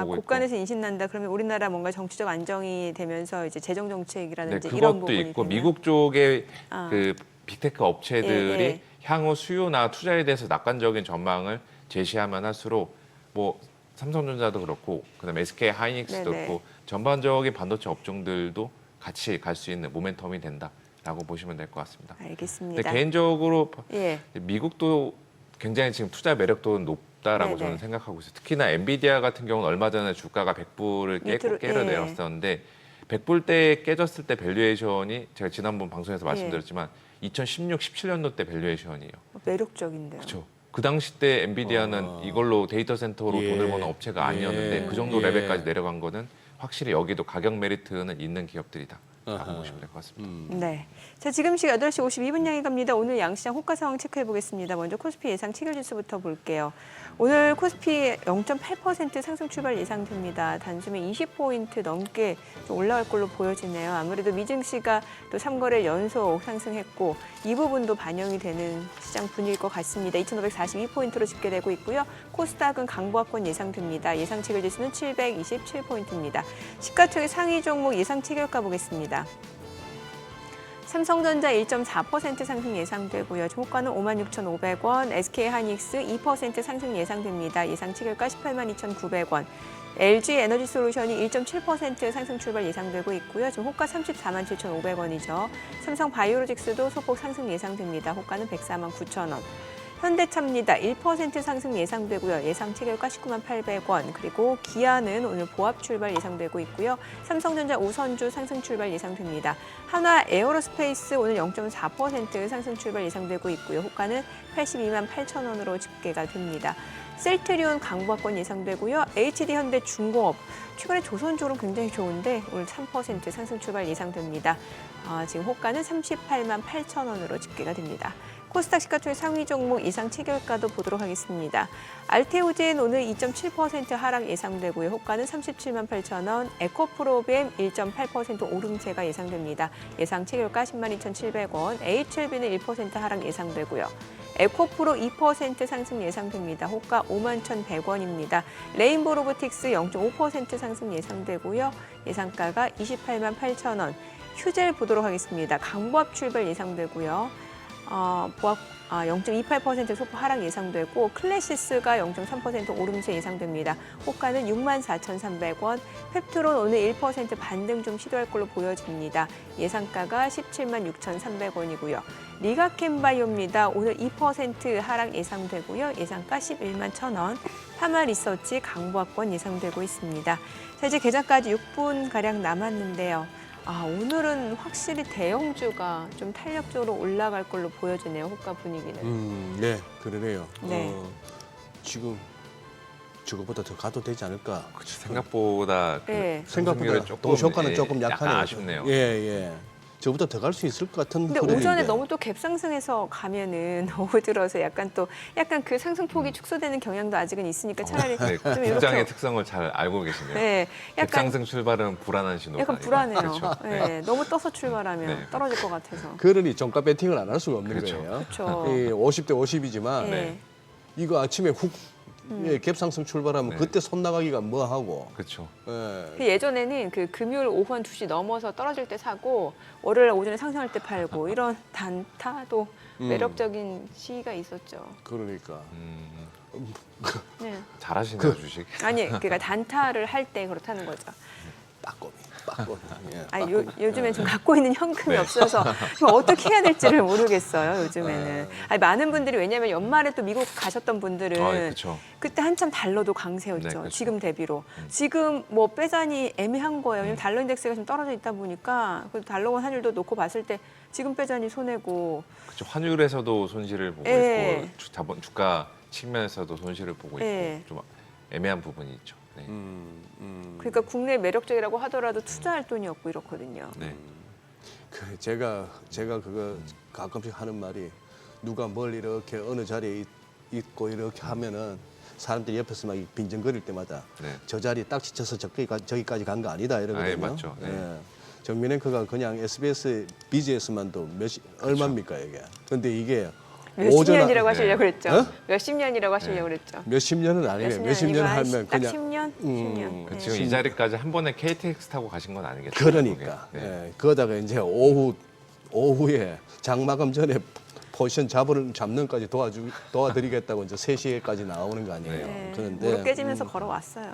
보고 있고. 국간에서 인신 난다. 그러면 우리나라 뭔가 정치적 안정이 되면서 이제 재정 정책이라든지 네, 이런 그것도 부분이 있고 되면. 미국 쪽의 아. 그 빅테크 업체들이 예, 예. 향후 수요나 투자에 대해서 낙관적인 전망을 제시하면 할수록 뭐 삼성전자도 그렇고 그다음에 SK 하이닉스도 네네. 그렇고 전반적인 반도체 업종들도 같이 갈 수 있는 모멘텀이 된다라고 보시면 될 것 같습니다. 알겠습니다. 근데 개인적으로 예. 미국도 굉장히 지금 투자 매력도 높다라고 네네. 저는 생각하고 있어요. 특히나 엔비디아 같은 경우는 얼마 전에 주가가 100불을 밑으로, 깨려 예. 내렸었는데 100불대에 깨졌을 때 밸류에이션이 제가 지난번 방송에서 말씀드렸지만 2016, 17년도 때 밸류에이션이에요. 매력적인데요. 그렇죠. 그 당시 때 엔비디아는 이걸로 데이터 센터로 예. 돈을 버는 업체가 아니었는데 예. 그 정도 예. 레벨까지 내려간 거는 확실히 여기도 가격 메리트는 있는 기업들이다. 라고 보시면 될 것 같습니다. 네. 자, 지금 시각 8시 52분 향해 갑니다. 오늘 양시장 호가 상황 체크해 보겠습니다. 먼저 코스피 예상 체결 지수부터 볼게요. 오늘 코스피 0.8% 상승 출발 예상됩니다. 단숨에 20포인트 넘게 좀 올라갈 걸로 보여지네요. 아무래도 미증시가 또 3거래 연속 상승했고 이 부분도 반영이 되는 시장 분위기일 것 같습니다. 2,542포인트로 집계되고 있고요. 코스닥은 강보합권 예상됩니다. 예상 체결 지수는 727포인트입니다. 시가총액 상위 종목 예상 체결가 보겠습니다. 삼성전자 1.4% 상승 예상되고요. 호가는 56,500원, SK하이닉스 2% 상승 예상됩니다. 예상 체결가 182,900원. LG에너지솔루션이 1.7% 상승 출발 예상되고 있고요. 지금 호가 347,500원이죠. 삼성바이오로직스도 소폭 상승 예상됩니다. 호가는 149,000원. 현대차입니다. 1% 상승 예상되고요. 예상 체결가 198,800원. 그리고 기아는 오늘 보합 출발 예상되고 있고요. 삼성전자 우선주 상승 출발 예상됩니다. 한화 에어로스페이스 오늘 0.4% 상승 출발 예상되고 있고요. 호가는 828,000원으로 집계가 됩니다. 셀트리온 강보합권 예상되고요. HD현대중공업 최근에 조선주는 굉장히 좋은데 오늘 3% 상승 출발 예상됩니다. 지금 호가는 388,000원으로 집계가 됩니다. 코스닥 시가총액 상위 종목 이상 체결가도 보도록 하겠습니다. 알테오젠 오늘 2.7% 하락 예상되고요. 호가는 378,000원, 에코프로뱀 1.8% 오름세가 예상됩니다. 예상 체결가 102,700원, HLB는 1% 하락 예상되고요. 에코프로 2% 상승 예상됩니다. 호가 51,100원입니다. 레인보 로보틱스 0.5% 상승 예상되고요. 예상가가 288,000원. 휴젤 보도록 하겠습니다. 강보합 출발 예상되고요. 보합 0.28% 소폭 하락 예상되고 클래시스가 0.3% 오름세 예상됩니다. 호가는 64,300원. 펩트론 오늘 1% 반등 좀 시도할 걸로 보여집니다. 예상가가 176,300원이고요. 리가캠바이오입니다. 오늘 2% 하락 예상되고요. 예상가 111,000원. 파마리서치 강보합권 예상되고 있습니다. 자, 이제 개장까지 6분가량 남았는데요. 오늘은 확실히 대형주가 좀 탄력적으로 올라갈 걸로 보여지네요. 호가 분위기는. 네, 그러네요. 네. 지금 저거보다 더 가도 되지 않을까? 그렇죠. 생각보다 네. 생각보다 조금, 동시효과는 조금 약간 약하네요. 아쉽네요. 예. 저보다 더 갈 수 있을 것 같은 근데 흐름인데. 오전에 너무 또 갭상승해서 가면은 오후 들어서 약간 그 상승폭이 축소되는 경향도 아직은 있으니까 차라리 네, 좀 시장의 이렇게 특성을 잘 알고 계시네요. 네, 약간 급상승 출발은 불안한 신호가 약간 아니고. 불안해요. 그렇죠. 네, 너무 떠서 출발하면 네. 떨어질 것 같아서. 그러니 종가 배팅을 안 할 수가 없는 그렇죠. 거예요. 그렇죠. 50대 50이지만 네. 이거 아침에 훅 갭상승 출발하면 네. 그때 손 나가기가 뭐하고. 그렇죠. 예. 그 예전에는 그 금요일 오후 한 2시 넘어서 떨어질 때 사고 월요일 오전에 상승할 때 팔고 이런 단타도 매력적인 시기가 있었죠. 그러니까. 네. 잘하시네요, 주식. 아니, 그러니까 단타를 할 때 그렇다는 거죠. 빠꼼이. 예, 아니, 빠꼼이. 요즘엔 좀 갖고 있는 현금이 네. 없어서 좀 어떻게 해야 될지를 모르겠어요, 요즘에는. 아니, 많은 분들이 왜냐하면 연말에 또 미국 가셨던 분들은 그렇죠. 그때 한참 달러도 강세였죠. 네, 그렇죠. 지금 대비로. 지금 뭐 빼자니 애매한 거예요. 왜냐면 달러 인덱스가 좀 떨어져 있다 보니까 그 달러원 환율도 놓고 봤을 때 지금 빼자니 손해고. 그렇죠. 환율에서도 손실을 보고 예. 있고 주가 측면에서도 손실을 보고 있고 예. 좀 애매한 부분이 있죠. 네. 그러니까 국내 매력적이라고 하더라도 투자할 돈이 없고 이렇거든요. 네. 제가 그거 가끔씩 하는 말이 누가 뭘 이렇게 어느 자리에 있고 이렇게 하면은 사람들이 옆에서 막 빈정거릴 때마다 네. 저 자리에 딱 지쳐서 저기까지 간 거 아니다 이러거든요. 예, 맞죠. 네. 예. 정민앵커가 그냥 SBS BGS만도 얼마입니까 이게? 근데 이게 몇십 년이라고 네. 하시려고 그랬죠. 어? 몇십 년이라고 하시려고 그랬죠. 몇십 년은 아니에요. 몇십 년 하면 딱 그냥 10년? 10년. 네. 지금 이 자리까지 한 번에 KTX 타고 가신 건 아니겠죠? 그러니까 네. 예, 그러다가 이제 오후에 장마감 전에 포지션 잡는까지 도와드리겠다고 이제 3시에까지 나오는 거 아니에요. 네. 그런데 무릎 깨지면서 걸어왔어요.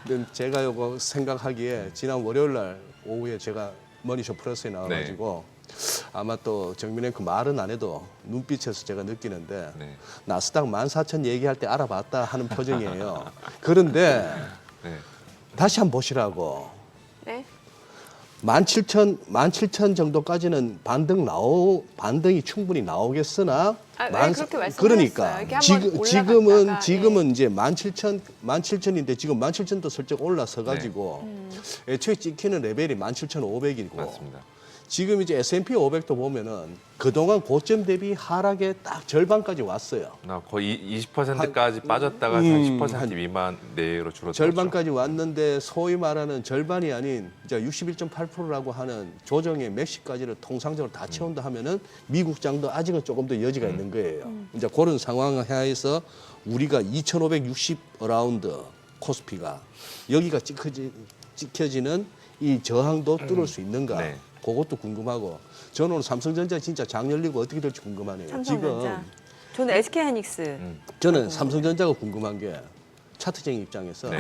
근데 제가 요거 생각하기에 지난 월요일 날 오후에 제가 머니쇼 플러스에 나와가지고 아마 또 정민앵커 말은 안 해도 눈빛에서 제가 느끼는데 네. 나스닥 14,000 얘기할 때 알아봤다 하는 표정이에요. 그런데 네. 다시 한번 보시라고 네. 17,000 정도까지는 반등이 충분히 나오겠으나 왜 그렇게 말씀하셨어요? 그러니까 이렇게 한번 지금은 올라갔다가, 이제 17,000인데 지금 17,000도 슬쩍 올라서 가지고 애초에 찍히는 레벨이 17,500이고 맞습니다. 지금 이제 S&P 500도 보면은 그동안 고점 대비 하락에 딱 절반까지 왔어요. 거의 20%까지 빠졌다가 한 10% 미만 내로 줄어들었죠. 절반까지 왔는데 소위 말하는 절반이 아닌 이제 61.8%라고 하는 조정의 맥시까지를 통상적으로 다 채운다 하면은 미국 장도 아직은 조금 더 여지가 있는 거예요. 이제 그런 상황 하에서 우리가 2,560 어라운드 코스피가 여기가 찍혀지는 이 저항도 뚫을 수 있는가? 네. 그것도 궁금하고 저는 오늘 삼성전자 진짜 장 열리고 어떻게 될지 궁금하네요. 삼성전자. 저는 SK하이닉스. 저는 삼성전자가 궁금한 게 차트쟁이 입장에서 네.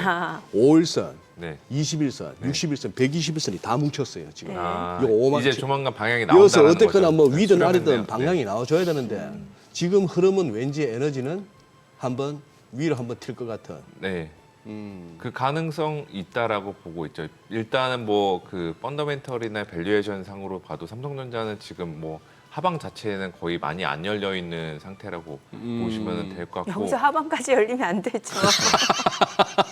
5일선, 네. 21선, 61선, 121선이 다 뭉쳤어요 지금. 아, 이거 5만 이제 칠- 조만간 방향이 여기서 나온다는 어쨌거나 거죠. 뭐 위든 수렴했네요. 아래든 방향이 나와줘야 되는데 지금 흐름은 왠지 에너지는 한번 위로 한번 튈 것 같은. 네. 그 가능성 있다라고 보고 있죠. 일단은 뭐 그 펀더멘털이나 밸류에이션 상으로 봐도 삼성전자는 지금 뭐 하방 자체는 거의 많이 안 열려 있는 상태라고 보시면 될 것 같고 여기서 하반까지 열리면 안 되죠.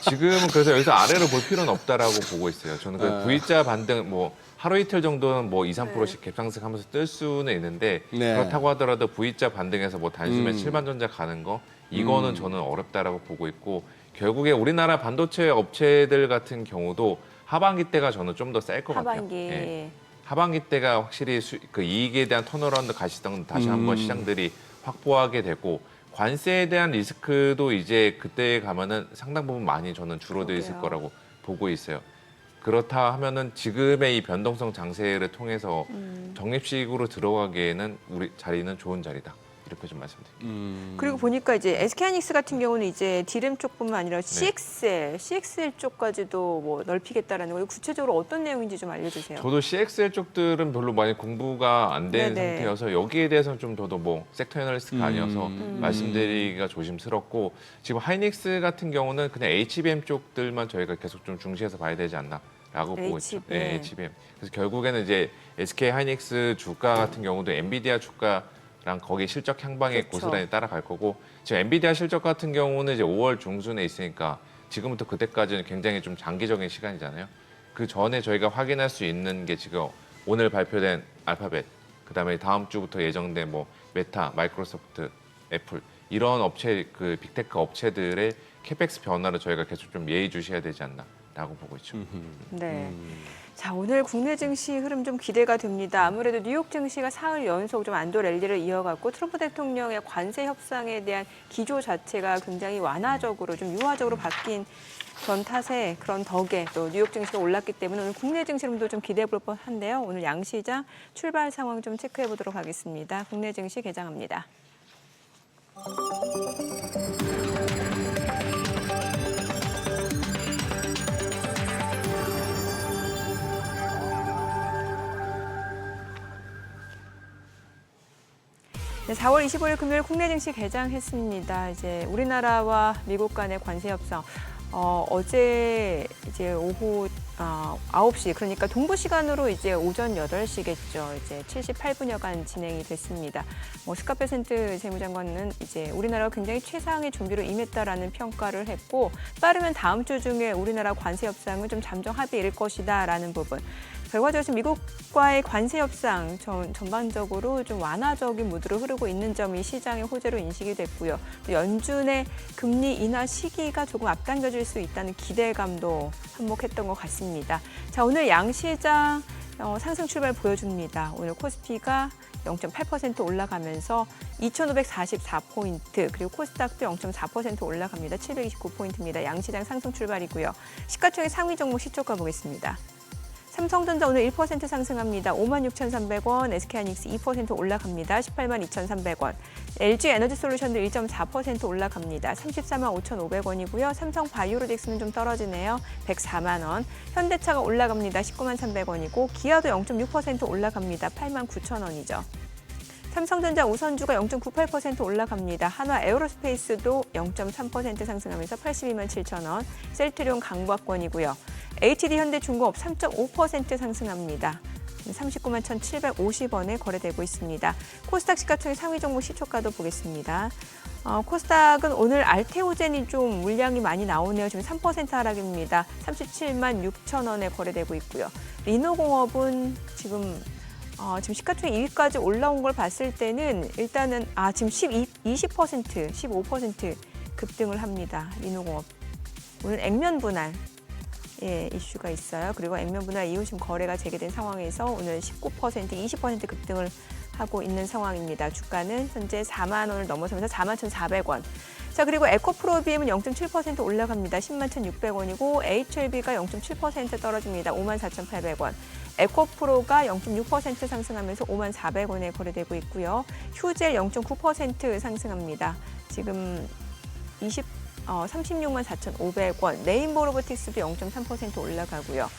지금은 그래서 여기서 아래로 볼 필요는 없다라고 보고 있어요. 저는 그 V자 반등 뭐 하루 이틀 정도는 뭐 2, 3%씩 갭상승하면서 뜰 수는 있는데 네. 그렇다고 하더라도 V자 반등에서 뭐 단숨에 7만전자 가는 거 이거는 저는 어렵다라고 보고 있고 결국에 우리나라 반도체 업체들 같은 경우도 하반기 때가 저는 좀 더 셀 것 같아요. 하반기. 예. 하반기 때가 확실히 그 이익에 대한 턴어라운드 가시성 다시 한번 시장들이 확보하게 되고 관세에 대한 리스크도 이제 그때 가면은 상당 부분 많이 저는 줄어들 있을 그러게요. 거라고 보고 있어요. 그렇다 하면은 지금의 이 변동성 장세를 통해서 적립식으로 들어가기에는 우리 자리는 좋은 자리다. 이렇게 좀 말씀드릴게요. 그리고 보니까 이제 SK하이닉스 같은 경우는 이제 디램 쪽뿐만 아니라 네. CXL 쪽까지도 뭐 넓히겠다라는 거예요. 구체적으로 어떤 내용인지 좀 알려주세요. 저도 CXL 쪽들은 별로 많이 공부가 안 된 네네. 상태여서 여기에 대해서는 좀 저도 뭐 섹터 애널리스트가 아니어서 말씀드리기가 조심스럽고 지금 하이닉스 같은 경우는 그냥 HBM 쪽들만 저희가 계속 좀 중시해서 봐야 되지 않나라고 보고 있죠. HBM. 네, HBM. 그래서 결국에는 이제 SK 하이닉스 주가 같은 경우도 엔비디아 주가랑 거기 실적 향방에 그렇죠. 고스란히 따라갈 거고 지금 엔비디아 실적 같은 경우는 이제 5월 중순에 있으니까 지금부터 그때까지는 굉장히 좀 장기적인 시간이잖아요. 그 전에 저희가 확인할 수 있는 게 지금 오늘 발표된 알파벳, 그다음에 다음 주부터 예정된 뭐 메타, 마이크로소프트, 애플 이런 업체 그 빅테크 업체들의 캐펙스 변화를 저희가 계속 좀 예의주시해야 되지 않나라고 보고 있죠. 네. 자, 오늘 국내 증시 흐름 좀 기대가 됩니다. 아무래도 뉴욕 증시가 사흘 연속 좀 안도 랠리를 이어갔고 트럼프 대통령의 관세 협상에 대한 기조 자체가 굉장히 완화적으로 좀 유화적으로 바뀐 그런 탓에 그런 덕에 또 뉴욕 증시가 올랐기 때문에 오늘 국내 증시 흐름도 좀 기대해 볼 법한데요. 오늘 양시장 출발 상황 좀 체크해 보도록 하겠습니다. 국내 증시 개장합니다. 네, 4월 25일 금요일 국내 증시 개장했습니다. 이제 우리나라와 미국 간의 관세 협상. 어제 이제 오후 9시 그러니까 동부 시간으로 이제 오전 8시겠죠. 이제 78분여간 진행이 됐습니다. 스카페센트 재무장관은 이제 우리나라가 굉장히 최상의 준비로 임했다라는 평가를 했고 빠르면 다음 주 중에 우리나라 관세 협상은 좀 잠정 합의일 것이다라는 부분. 결과적으로 지금 미국과의 관세 협상 전반적으로 좀 완화적인 무드로 흐르고 있는 점이 시장의 호재로 인식이 됐고요. 또 연준의 금리 인하 시기가 조금 앞당겨질 수 있다는 기대감도 한몫했던 것 같습니다. 자, 오늘 양시장 상승 출발 보여줍니다. 오늘 코스피가 0.8% 올라가면서 2,544포인트, 그리고 코스닥도 0.4% 올라갑니다. 729포인트입니다. 양시장 상승 출발이고요. 시가총액 상위 종목 시초가 보겠습니다. 삼성전자 오늘 1% 상승합니다. 56,300원, SK하이닉스 2% 올라갑니다. 182,300원. LG에너지솔루션도 1.4% 올라갑니다. 345,500원이고요. 삼성바이오로직스는 좀 떨어지네요. 104만 원. 현대차가 올라갑니다. 193,300원이고 기아도 0.6% 올라갑니다. 89,000원이죠. 삼성전자 우선주가 0.98% 올라갑니다. 한화 에어로스페이스도 0.3% 상승하면서 827,000원. 셀트리온 강박권이고요. HD 현대중공업 3.5% 상승합니다. 39만 1,750원에 거래되고 있습니다. 코스닥 시가총액 상위 종목 시초가도 보겠습니다. 코스닥은 오늘 알테오젠이 좀 물량이 많이 나오네요. 지금 3% 하락입니다. 37만 6천 원에 거래되고 있고요. 리노공업은 지금 시가총액 2위까지 올라온 걸 봤을 때는 일단은 지금 20%, 15% 급등을 합니다. 리노공업. 오늘 액면 분할 이슈가 있어요. 그리고 액면 분할 이후 지금 거래가 재개된 상황에서 오늘 19%, 20% 급등을 하고 있는 상황입니다. 주가는 현재 4만 원을 넘어서면서 41,400원. 자, 그리고 에코프로비엠은 0.7% 올라갑니다. 10만 1,600원이고 HLB가 0.7% 떨어집니다. 54,800원. 에코프로가 0.6% 상승하면서 5만 400원에 거래되고 있고요. 휴젤 0.9% 상승합니다. 지금 36만 4,500원. 레인보우 로보틱스도 0.3% 올라가고요.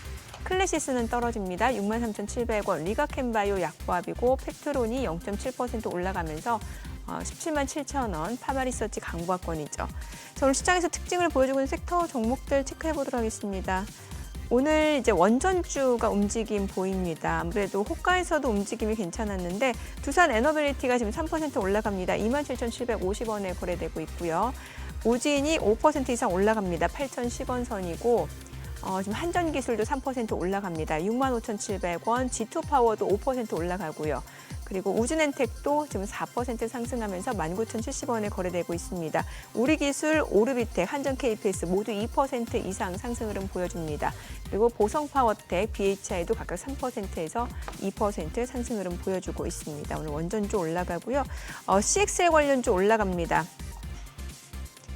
클래시스는 떨어집니다. 6만 3,700원. 리가캔바이오 약보합이고 팩트론이 0.7% 올라가면서 17만 7천 원. 파마리서치 강보합권이죠. 자, 오늘 시장에서 특징을 보여주고 있는 섹터 종목들 체크해 보도록 하겠습니다. 오늘 이제 원전주가 움직임 보입니다. 아무래도 호가에서도 움직임이 괜찮았는데 두산 에너빌리티가 지금 3% 올라갑니다. 27,750원에 거래되고 있고요. 우진이 5% 이상 올라갑니다. 8,010원 선이고 지금 한전기술도 3% 올라갑니다. 65,700원, G2파워도 5% 올라가고요. 그리고 우진엔텍도 지금 4% 상승하면서 19,070원에 거래되고 있습니다. 우리기술, 오르비텍, 한전KPS 모두 2% 이상 상승 흐름 보여줍니다. 그리고 보성파워텍, BHI도 각각 3%에서 2% 상승 흐름 보여주고 있습니다. 오늘 원전주 올라가고요. CXL 관련주 올라갑니다.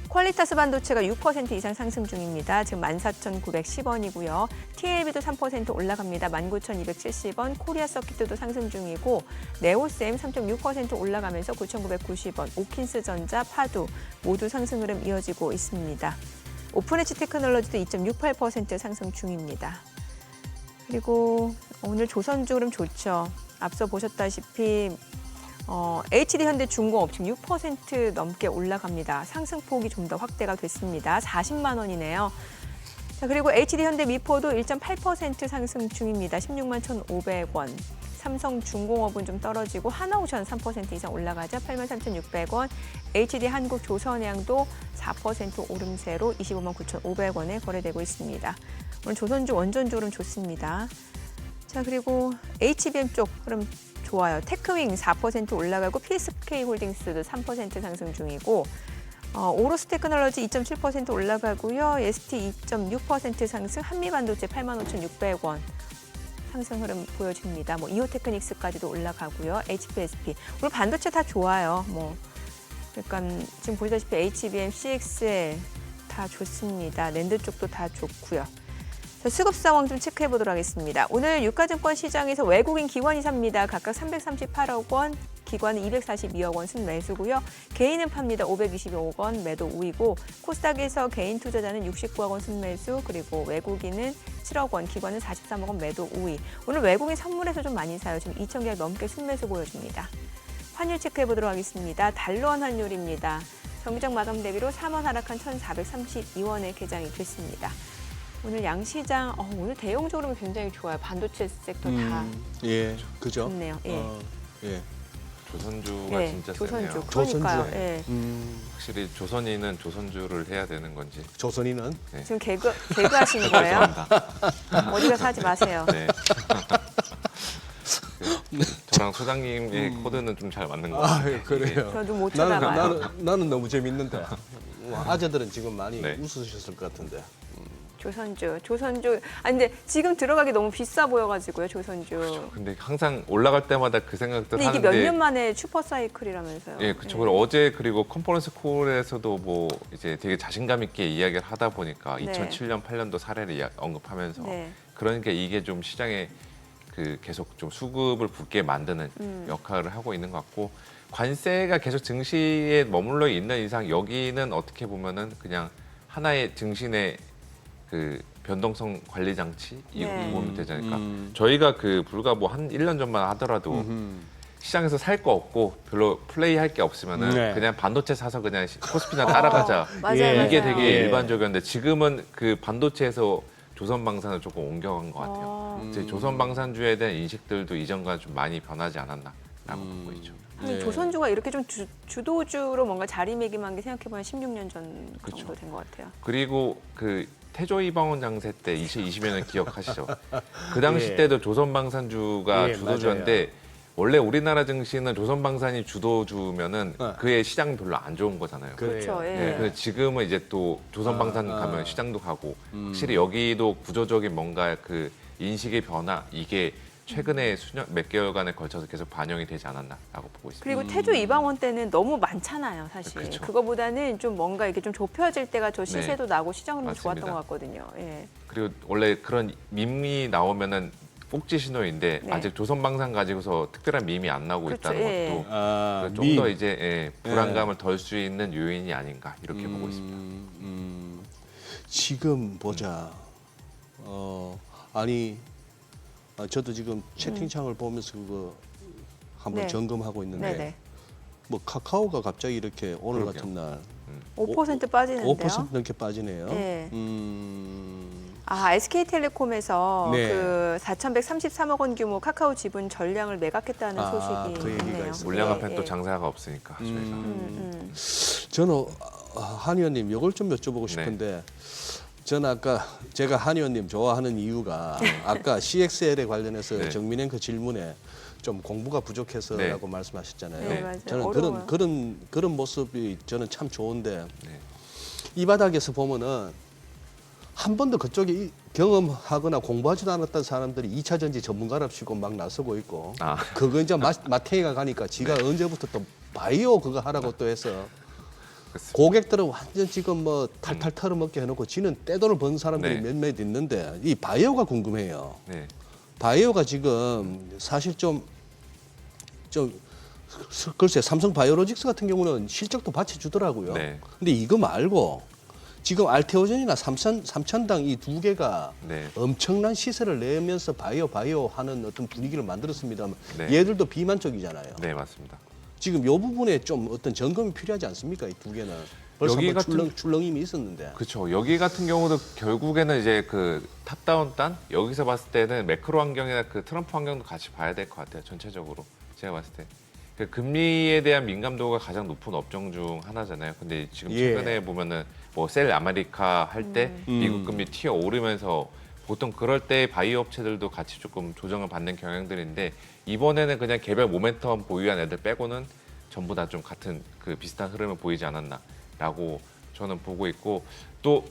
퀄리타스 반도체가 6% 이상 상승 중입니다. 지금 14,910원이고요. TLB도 3% 올라갑니다. 19,270원. 코리아 서킷도 상승 중이고 네오셈 3.6% 올라가면서 9,990원. 오킨스전자, 파두 모두 상승 흐름 이어지고 있습니다. 오픈엣지 테크놀로지도 2.68% 상승 중입니다. 그리고 오늘 조선주 흐름 좋죠. 앞서 보셨다시피 HD 현대중공업 지금 6% 넘게 올라갑니다. 상승폭이 좀 더 확대가 됐습니다. 40만 원이네요. 자, 그리고 HD 현대미포도 1.8% 상승 중입니다. 16만 1,500원. 삼성중공업은 좀 떨어지고 하나오션 3% 이상 올라가자 8만 3,600원. HD 한국조선해양도 4% 오름세로 25만 9,500원에 거래되고 있습니다. 오늘 조선주 원전주 흐름 좋습니다. 자, 그리고 HBM 쪽 흐름 좋아요. 테크윙 4% 올라가고 PSK홀딩스도 3% 상승 중이고 오로스 테크놀로지 2.7% 올라가고요. ST 2.6% 상승, 한미반도체 85,600원 상승 흐름 보여줍니다. 이오테크닉스까지도 올라가고요. HPSP 오늘 반도체 다 좋아요. 그러니까 지금 보시다시피 HBM, CXL 다 좋습니다. 랜드 쪽도 다 좋고요. 수급 상황 좀 체크해 보도록 하겠습니다. 오늘 유가증권 시장에서 외국인 기관이 삽니다. 각각 338억 원, 기관은 242억 원 순매수고요. 개인은 팝니다. 525억 원 매도 우위고 코스닥에서 개인 투자자는 69억 원 순매수 그리고 외국인은 7억 원, 기관은 43억 원 매도 우위. 오늘 외국인 선물에서 좀 많이 사요. 지금 2,000개 넘게 순매수 보여줍니다. 환율 체크해 보도록 하겠습니다. 달러원 환율입니다. 정기적 마감 대비로 3원 하락한 1,432원에 개장이 됐습니다. 오늘 양시장 오늘 대형적으로 굉장히 좋아요. 반도체 섹터 다 그죠? 좋네요. 조선주가 진짜 조선주. 세네요. 그러니까요. 확실히 조선인은 조선주를 해야 되는 건지. 조선인은 지금 개그하시는 거예요? 어디 가서 하지 마세요. 네. 저랑 소장님의 코드는 좀 잘 맞는 것 같아요. 그래요. 저도 못 쳐다봐요. 나는 너무 재밌는데. 아재들은 지금 많이 네. 웃으셨을 것 같은데. 조선주. 근데 지금 들어가기 너무 비싸 보여가지고요, 조선주. 근데 항상 올라갈 때마다 그 생각들 근데 이게 하는데. 몇 년 만에 슈퍼 사이클이라면서요. 예, 그쵸. 그리고 어제 그리고 컨퍼런스 콜에서도 이제 되게 자신감 있게 이야기를 하다 보니까 네. 2007년, 8년도 사례를 언급하면서 네. 그러니까 이게 좀 시장에 계속 좀 수급을 붙게 만드는 역할을 하고 있는 것 같고 관세가 계속 증시에 머물러 있는 이상 여기는 어떻게 보면은 그냥 하나의 증신의 변동성 관리 장치 이거 보면 되지 않을까. 저희가 불과 한 1년 전만 하더라도 시장에서 살 거 없고 별로 플레이할 게 없으면은 그냥 반도체 사서 그냥 코스피나 따라가자. 맞아요, 이게 맞아요. 되게 일반적이었는데 지금은 반도체에서 조선방산을 조금 옮겨간 것 같아요. 이제 조선방산주에 대한 인식들도 이전과 좀 많이 변하지 않았나라고 보고 있죠. 하긴 조선주가 이렇게 좀 주도주로 뭔가 자리매김한 게 생각해보면 16년 전 그렇죠. 정도 된 것 같아요. 그리고 그 태조 이방원 장세 때 2020년을 기억하시죠? 그 당시 예. 때도 조선방산주가 예, 주도주였는데 원래 우리나라 증시는 조선방산이 주도주면은 어. 그의 시장 별로 안 좋은 거잖아요. 그렇죠. 예. 네, 근데 지금은 이제 또 조선방산 아, 아. 가면 시장도 가고 확실히 여기도 구조적인 뭔가 그 인식의 변화 이게 최근에 수년 몇 개월간에 걸쳐서 계속 반영이 되지 않았나라고 보고 있습니다. 그리고 태조 이방원 때는 너무 많잖아요, 사실. 그쵸. 그거보다는 좀 뭔가 이게 좀 좁혀질 때가 저 시세도 나고 시장 흐름도 맞습니다. 좋았던 것 같거든요. 예. 그리고 원래 그런 밈이 나오면은 꼭지 신호인데 네. 아직 조선방산 가지고서 특별한 밈이 안 나오고 그렇죠. 있다는 예. 것도 아, 좀 더 이제 불안감을 덜 수 있는 요인이 아닌가 이렇게 보고 있습니다. 지금 보자. 아니 저도 지금 채팅창을 보면서 그거 한번 네. 점검하고 있는데 네네. 뭐 카카오가 갑자기 이렇게 오늘 그러게요. 같은 날 5% 빠지는데요. 5% 넘게 빠지네요. 네. 음, SK텔레콤에서 네. 그 4,133억 원 규모 카카오 지분 전량을 매각했다는 아, 소식이 그 얘기가 있네요. 있어요. 물량 예, 앞에 예. 또 장사가 없으니까 저희가 저는 한 의원님 이걸 좀 여쭤보고 싶은데 저는 아까 제가 한 의원님 좋아하는 이유가 아까 CXL에 관련해서 네. 정민행 그 질문에 좀 공부가 부족해서라고 네. 말씀하셨잖아요. 네, 맞아요. 저는 어려워요. 그런 모습이 저는 참 좋은데 네. 이 바닥에서 보면은 한 번도 그쪽에 경험하거나 공부하지도 않았던 사람들이 2차 전지 전문가랍시고 막 나서고 있고 아. 그거 이제 마태이가 가니까 지가 언제부터 또 바이오 그거 하라고 또 해서 그렇습니다. 고객들은 완전 지금 뭐 탈탈 털어먹게 해놓고 지는 떼돈을 버는 사람들이 네. 몇몇 있는데 이 바이오가 궁금해요. 네. 바이오가 지금 사실 좀 글쎄 삼성 바이오로직스 같은 경우는 실적도 받쳐주더라고요. 네. 근데 이거 말고 지금 알테오젠이나 삼천당 이 두 개가 네. 엄청난 시세를 내면서 바이오 하는 어떤 분위기를 만들었습니다. 네. 얘들도 비만 쪽이잖아요. 네, 맞습니다. 지금 이 부분에 좀 어떤 점검이 필요하지 않습니까? 이 두 개는 벌써 여기 한번 같은- 출렁임이 있었는데. 그렇죠. 여기 같은 경우도 결국에는 이제 그 탑다운 단 여기서 봤을 때는 매크로 환경이나 그 트럼프 환경도 같이 봐야 될 것 같아요. 전체적으로 제가 봤을 때. 그 금리에 대한 민감도가 가장 높은 업종 중 하나잖아요. 근데 지금 예. 최근에 보면은 뭐 셀 아메리카 할 때 미국 금리 튀어 오르면서 보통 그럴 때 바이오 업체들도 같이 조금 조정을 받는 경향들인데 이번에는 그냥 개별 모멘텀 보유한 애들 빼고는 전부 다 좀 같은 그 비슷한 흐름을 보이지 않았나라고 저는 보고 있고 또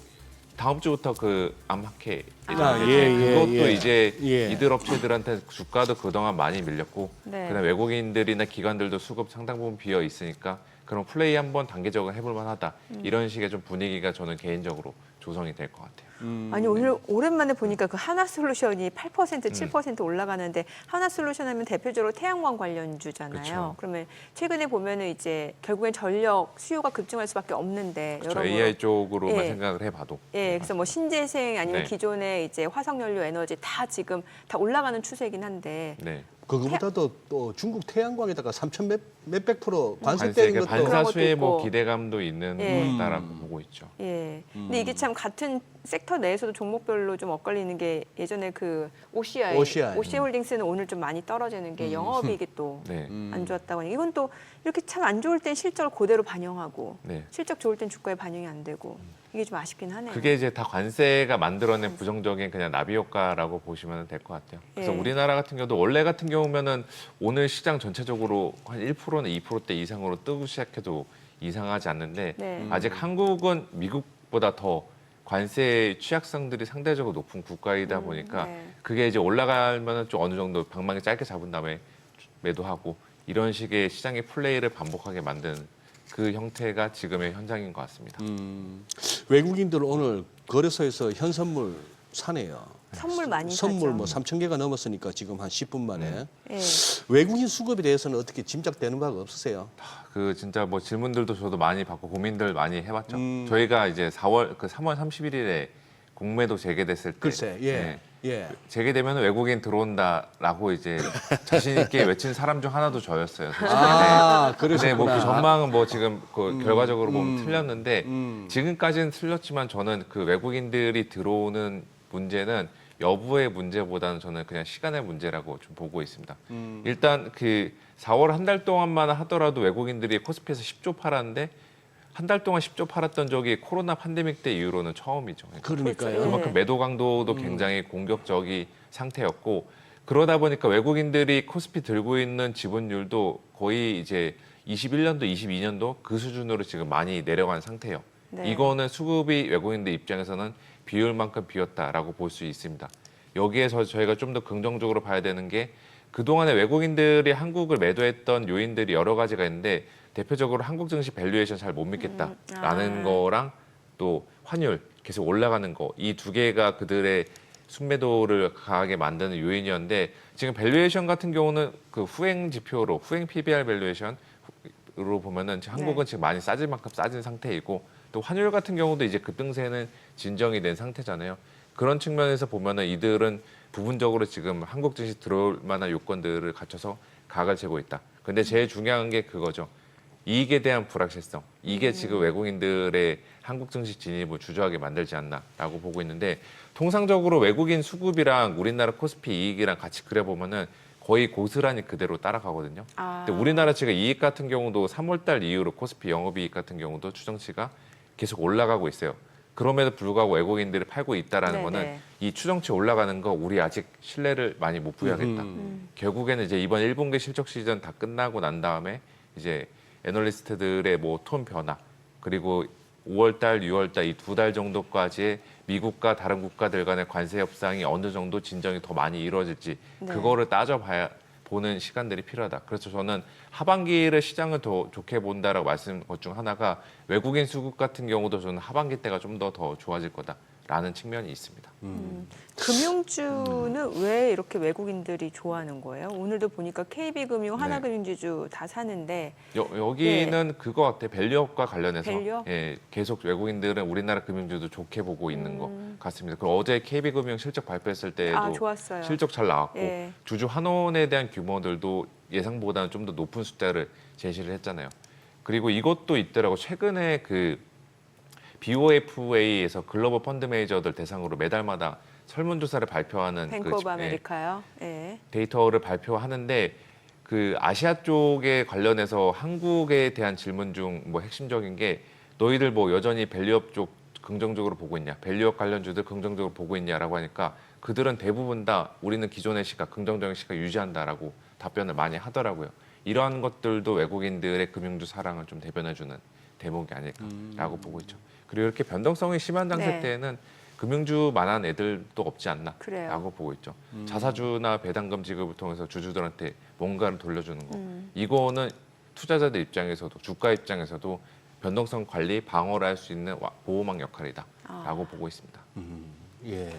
다음 주부터 그 암학회 그것도 이제 예. 이들 업체들한테 주가도 그동안 많이 밀렸고 네. 그다음 외국인들이나 기관들도 수급 상당 부분 비어 있으니까 그런 플레이 한번 단계적으로 해볼 만하다 이런 식의 좀 분위기가 저는 개인적으로 조성이 될 것 같아요. 아니 오늘 오랜만에 보니까 그 하나솔루션이 8% 7% 올라가는데 하나솔루션 하면 대표적으로 태양광 관련주잖아요. 그쵸. 그러면 최근에 보면은 이제 결국엔 전력 수요가 급증할 수밖에 없는데 그렇죠. 여러모로 AI 쪽으로만 예. 생각을 해봐도 예, 그래서 뭐 신재생 아니면 네. 기존의 이제 화석연료 에너지 다 지금 다 올라가는 추세긴 한데 네. 그거보다도 또 중국 태양광에다가 3천 몇백 프로 관세 관세 때린 것도 반사수에 뭐 있고. 기대감도 있는 예. 것 같다라고 보고 있죠. 예. 근데 이게 참 같은 섹터 내에서도 종목별로 좀 엇갈리는 게 예전에 그 OCI 홀딩스는 오늘 좀 많이 떨어지는 게 영업이익이 또 네. 안 좋았다고 하니 이건 또 이렇게 참 안 좋을 땐 실적을 그대로 반영하고 네. 실적 좋을 땐 주가에 반영이 안 되고 이게 좀 아쉽긴 하네요. 그게 이제 다 관세가 만들어낸 부정적인 그냥 나비 효과라고 보시면 될 것 같아요. 그래서 예. 우리나라 같은 경우도 원래 같은 경우면은 오늘 시장 전체적으로 한 1%나 2%대 이상으로 뜨고 시작해도 이상하지 않는데 네. 아직 한국은 미국보다 더 관세 취약성들이 상대적으로 높은 국가이다 보니까 네. 그게 이제 올라가면은 좀 어느 정도 방망이 짧게 잡은 다음에 매도하고 이런 식의 시장의 플레이를 반복하게 만든 그 형태가 지금의 현장인 것 같습니다. 외국인들 오늘 거래소에서 현선물 사네요. 선물 많이 선물 사죠. 뭐 3천 개가 넘었으니까 지금 한 10분 만에 예. 외국인 수급에 대해서는 어떻게 짐작되는 바가 없으세요? 그 진짜 뭐 질문들도 저도 많이 받고 고민들 많이 해봤죠. 음. 저희가 이제 3월 31일에 공매도 재개됐을 때 글쎄, 예, 네, 예. 재개되면 외국인 들어온다라고 이제 자신 있게 외친 사람 중 하나도 저였어요. 사실. 아, 근데 그러셨구나. 뭐 그 전망은 뭐 지금 그 결과적으로 보면 틀렸는데 음. 지금까지는 틀렸지만 저는 그 외국인들이 들어오는 문제는 여부의 문제보다는 저는 그냥 시간의 문제라고 좀 보고 있습니다. 일단 그 4월 한 달 동안만 하더라도 외국인들이 코스피에서 10조 팔았는데 한 달 동안 10조 팔았던 적이 코로나 팬데믹 때 이후로는 처음이죠. 그러니까요. 그만큼 매도 강도도 굉장히 공격적인 상태였고 그러다 보니까 외국인들이 코스피 들고 있는 지분율도 거의 이제 21년도, 22년도 그 수준으로 지금 많이 내려간 상태예요. 네. 이거는 수급이 외국인들 입장에서는 비율만큼 비었다라고 볼 수 있습니다. 여기에서 저희가 좀 더 긍정적으로 봐야 되는 게 그동안에 외국인들이 한국을 매도했던 요인들이 여러 가지가 있는데 대표적으로 한국 증시 밸류에이션 잘 못 믿겠다라는 거랑 또 환율 계속 올라가는 거 이 두 개가 그들의 순매도를 강하게 만드는 요인이었는데 지금 밸류에이션 같은 경우는 그 후행 지표로 후행 PBR 밸류에이션으로 보면은 한국은 지금 많이 싸질 만큼 싸진 상태이고 또 환율 같은 경우도 이제 급등세는 진정이 된 상태잖아요. 그런 측면에서 보면은 이들은 부분적으로 지금 한국 증시 들어올 만한 요건들을 갖춰서 가격을 재고 있다. 근데 제일 중요한 게 그거죠. 이익에 대한 불확실성. 이게 지금 외국인들의 한국 증시 진입을 주저하게 만들지 않나라고 보고 있는데 통상적으로 외국인 수급이랑 우리나라 코스피 이익이랑 같이 그려보면은 거의 고스란히 그대로 따라가거든요. 근데 우리나라 지금 이익 같은 경우도 3월달 이후로 코스피 영업이익 같은 경우도 추정치가 계속 올라가고 있어요. 그럼에도 불구하고 외국인들이 팔고 있다라는 네네. 거는 이 추정치 올라가는 거 우리 아직 신뢰를 많이 못 부여하겠다. 결국에는 이제 이번 1분기 실적 시즌 다 끝나고 난 다음에 이제 애널리스트들의 뭐 톤 변화 그리고 5월달, 6월달 이 2달 정도까지의 미국과 다른 국가들 간의 관세 협상이 어느 정도 진정이 더 많이 이루어질지 네. 그거를 따져봐야 보는 시간들이 필요하다. 그래서 저는 하반기를 시장을 더 좋게 본다라고 말씀한 것 중 하나가 외국인 수급 같은 경우도 저는 하반기 때가 좀 더 좋아질 거다라는 측면이 있습니다. 금융주는 왜 이렇게 외국인들이 좋아하는 거예요? 오늘도 보니까 KB금융, 네. 하나금융지주 다 사는데 여기는 그거 같아요. 밸류업과 관련해서 밸류업? 예, 계속 외국인들은 우리나라 금융주도 좋게 보고 있는 것 같습니다. 그리고 어제 KB금융 실적 발표했을 때도 좋았어요. 실적 잘 나왔고 예. 주주 환원에 대한 규모들도 예상보다는 좀 더 높은 숫자를 제시를 했잖아요. 그리고 이것도 있더라고. 최근에 그 BOFA에서 글로벌 펀드 매니저들 대상으로 매달마다 설문조사를 발표하는 뱅크 오브 아메리카요. 예. 데이터를 발표하는데 그 아시아 쪽에 관련해서 한국에 대한 질문 중 뭐 핵심적인 게 너희들 뭐 여전히 밸류업 쪽 긍정적으로 보고 있냐, 밸류업 관련주들 긍정적으로 보고 있냐라고 하니까 그들은 대부분 다 우리는 기존의 시각, 긍정적인 시각 유지한다라고 답변을 많이 하더라고요. 이러한 것들도 외국인들의 금융주 사랑을 좀 대변해주는 대목이 아닐까라고 보고 있죠. 그리고 이렇게 변동성이 심한 장세 네. 때에는 금융주만한 애들도 없지 않나라고 그래요. 보고 있죠. 자사주나 배당금 지급을 통해서 주주들한테 뭔가를 돌려주는 거. 이거는 투자자들 입장에서도 주가 입장에서도 변동성 관리 방어를 할 수 있는 보호막 역할이다라고 보고 있습니다. 예.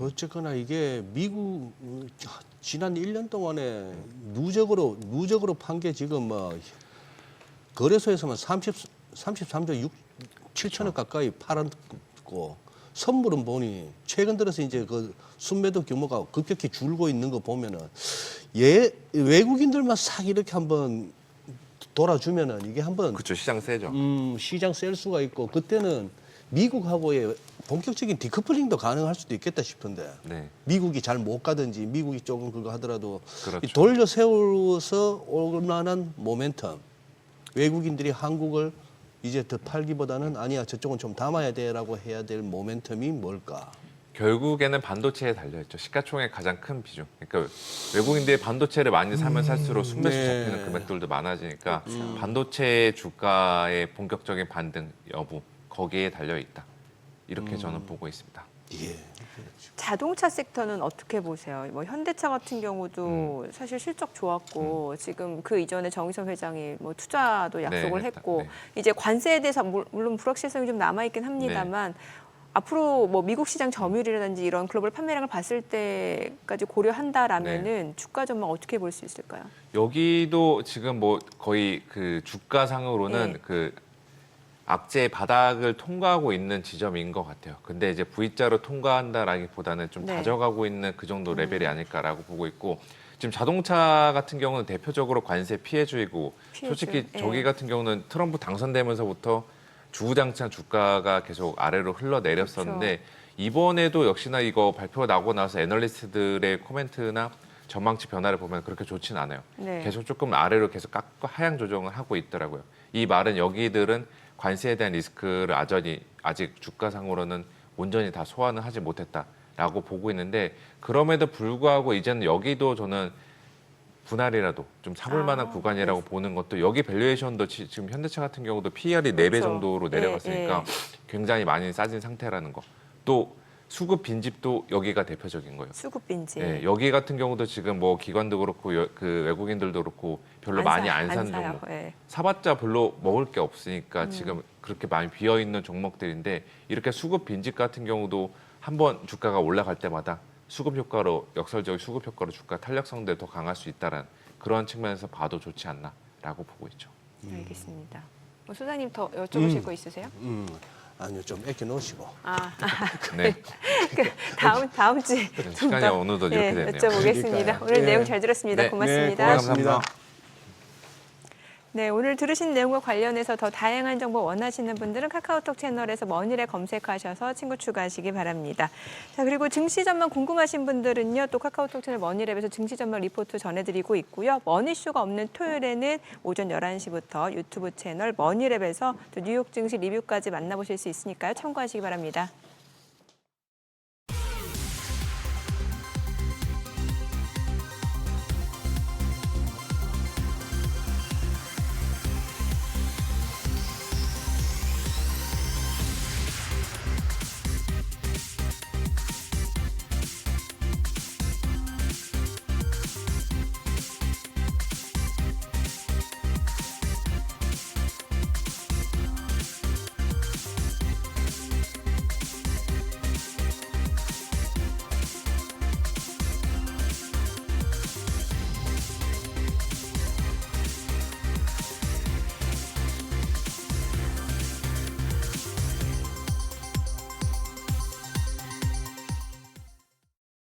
어쨌거나 이게 미국 지난 1년 동안에 누적으로 판 게 지금 뭐 거래소에서만 33조 7천억 가까이 팔았고 선물은 보니 최근 들어서 이제 그 순매도 규모가 급격히 줄고 있는 거 보면은 외국인들만 싹 이렇게 한번 돌아주면은 이게 한번 그렇죠. 시장 세죠. 시장 셀 수가 있고 그때는 미국하고의 본격적인 디커플링도 가능할 수도 있겠다 싶은데 네. 미국이 잘 못 가든지 미국이 조금 그거 하더라도 그렇죠. 이 돌려 세워서 올 만한 모멘텀 외국인들이 한국을 이제 더 팔기보다는 아니야 저쪽은 좀 담아야 돼라고 해야 될 모멘텀이 뭘까? 결국에는 반도체에 달려있죠. 시가총액 가장 큰 비중. 그러니까 외국인들이 반도체를 많이 사면 살수록 순매수 네. 잡히는 금액들도 많아지니까 반도체 주가의 본격적인 반등 여부 거기에 달려있다. 이렇게 저는 보고 있습니다. 예. 자동차 섹터는 어떻게 보세요? 뭐 현대차 같은 경우도 사실 실적 좋았고 지금 그 이전에 정의선 회장이 뭐 투자도 약속을 네, 했고 네. 이제 관세에 대해서 물론 불확실성이 좀 남아 있긴 합니다만 앞으로 뭐 미국 시장 점유율이라든지 이런 글로벌 판매량을 봤을 때까지 고려한다라면은 주가 전망 어떻게 볼 수 있을까요? 여기도 지금 뭐 거의 그 주가상으로는 네. 그 악재 바닥을 통과하고 있는 지점인 것 같아요. 근데 이제 V자로 통과한다라기보다는 좀 네. 다져가고 있는 그 정도 레벨이 아닐까라고 보고 있고 지금 자동차 같은 경우는 대표적으로 관세 피해주이고 솔직히 예. 저기 같은 경우는 트럼프 당선되면서부터 주구장창 주가가 계속 아래로 흘러내렸었는데 그렇죠. 이번에도 역시나 이거 발표가 나고 나서 애널리스트들의 코멘트나 전망치 변화를 보면 그렇게 좋진 않아요. 네. 계속 조금 아래로 계속 깎고 하향 조정을 하고 있더라고요. 이 말은 여기들은 관세에 대한 리스크를 아직 주가상으로는 온전히 다 소화는 하지 못했다라고 보고 있는데 그럼에도 불구하고 이제는 여기도 저는 분할이라도 좀 사볼 만한 구간이라고 보는 것도 여기 밸류에이션도 지금 현대차 같은 경우도 PER이 4배 그렇죠. 정도로 내려갔으니까 예. 굉장히 많이 싸진 상태라는 거. 또 수급 빈집도 여기가 대표적인 거예요. 수급 빈지. 네, 여기 같은 경우도 지금 뭐 기관도 그렇고 그 외국인들도 그렇고 별로 많이 안 산 사요. 종목. 예. 사봤자 별로 먹을 게 없으니까 지금 그렇게 많이 비어 있는 종목들인데 이렇게 수급 빈집 같은 경우도 한번 주가가 올라갈 때마다 수급 효과로 역설적인 수급 효과로 주가 탄력성도 더 강할 수 있다는 그런 측면에서 봐도 좋지 않나라고 보고 있죠. 알겠습니다. 소장님 더 여쭤보실 거 있으세요? 아니요, 좀 애껴 놓으시고. 네, 다음 주에 좀 시간이 더, 어느덧 이렇게 되네요. 여쭤보겠습니다. 그러니까요. 오늘 예. 내용 잘 들었습니다. 네. 고맙습니다. 네, 고맙습니다. 네, 오늘 들으신 내용과 관련해서 더 다양한 정보 원하시는 분들은 카카오톡 채널에서 머니래 검색하셔서 친구 추가하시기 바랍니다. 자, 그리고 증시 전망 궁금하신 분들은요, 또 카카오톡 채널 머니랩에서 증시 전망 리포트 전해드리고 있고요. 머니쇼가 없는 토요일에는 오전 11시부터 유튜브 채널 머니랩에서 또 뉴욕 증시 리뷰까지 만나보실 수 있으니까요. 참고하시기 바랍니다.